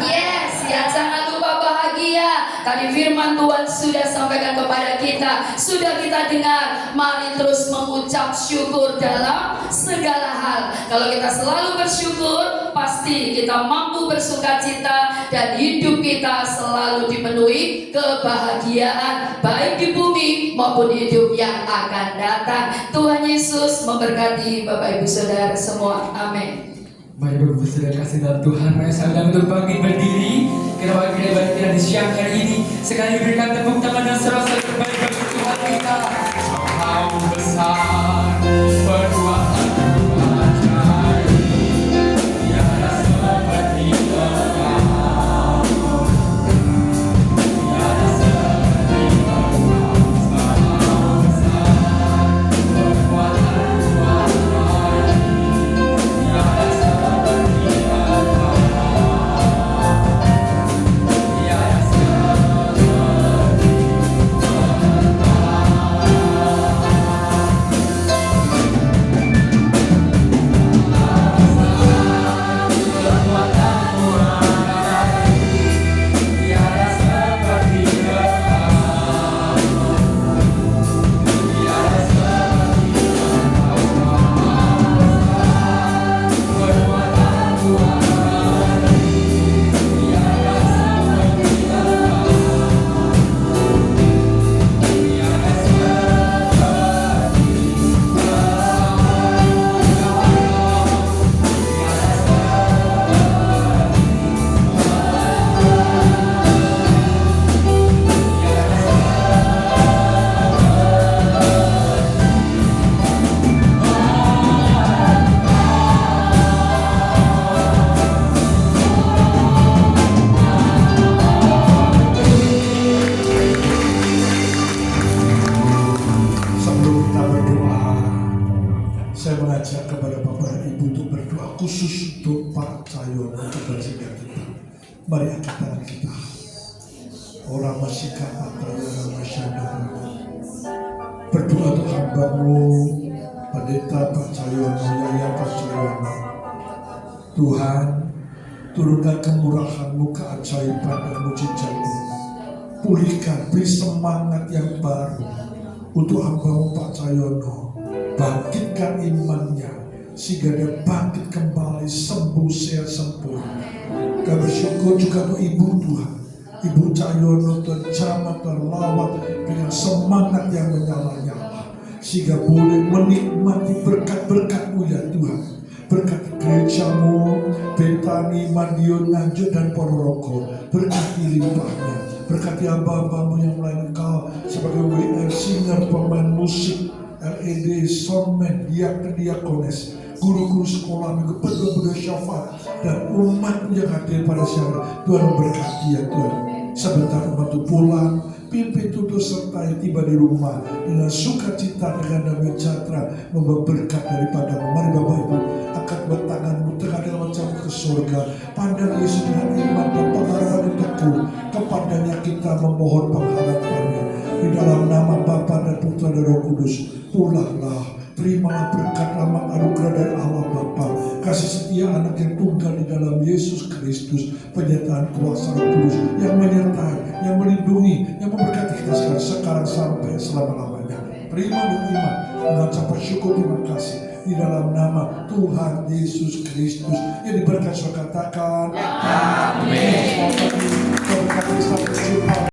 yes ya, jangan lupa bahagia. Tadi firman Tuhan sudah sampaikan kepada kita, sudah kita dengar. Mari terus mengucap syukur dalam segala hal. Kalau kita selalu bersyukur, pasti kita mampu bersukacita dan hidup kita selalu dipenuhi kebahagiaan, baik di bumi maupun hidup yang akan datang. Tuhan Yesus memberkati Bapak Ibu Saudara semua. Amin. Mari Bapak Saudara kasih dalam Tuhan, mari saya untuk bangkit berdiri. Kita bangkit ibadah kita di siang hari ini. Sekali berikan tepuk tangan dan sorak-sorai terbaik bagi Tuhan kita. Kau besar, perbuatan ajaib, tiada seperti Engkau, tiada seperti Engkau. Kau besar, perbuatan ajaib, tiada seperti Engkau, tiada seperti Engkau. kita. Orang masih kata orang masyarakat. Berdoa untuk hamba-Mu, Pendeta Pak Cahyono, Yaya Pak Cahyono. Tuhan, turunkan kemurahan-Mu, keajaiban dan mujizat-Mu. Pulihkan, beri semangat yang baru untuk hamba-Mu Pak Cahyono. Bangkitkan imannya sehingga dia bangkit kembali, sembuh, sehat, sempurna. Kami bersyukur juga untuk Ibu Tuhan, Ibu Cahyono, Tuhan jamah, Tuhan lawat dengan semangat yang menyala-nyala sehingga boleh menikmati berkat-berkat-Mu ya Tuhan. Berkati gereja-Mu, Betani, Madiun, Nganjuk, dan Ponorogo. Berkati limpahnya. Berkati hamba-hamba-Mu yang melayani Engkau sebagai WR, singer, pemain musik, LED, soundman, diakones, guru-guru sekolah minggu, penduduk syafaat, dan umat yang hadir pada siang hari. Tuhan memberkati ya Tuhan. Sebentar umat itu pulang, pimpin tutur sertai tiba di rumah dengan sukacita, dengan damai sejahtera, membawa berkat daripada-Mu. Mari Bapak Ibu angkat dua tanganmu, tengah dalam wajahmu ke surga. Pandang Yesus dengan iman dan pengharapan yang teguh. Kepadanya kita memohon pengharapannya. Di dalam nama Bapa dan Putra dan Roh Kudus. Pulanglah, terimalah berkat rahmat anugerah dari Allah Bapa, kasih setia anak yang tunggal di dalam Yesus Kristus, penyertaan kuasa Roh Kudus yang menyertai, yang melindungi, yang memberkati kita sekarang sampai selama-lamanya. Terima dengan iman, mengucapkan syukur terima kasih di dalam nama Tuhan Yesus Kristus yang diberkati. Katakan amin. Terima kasih.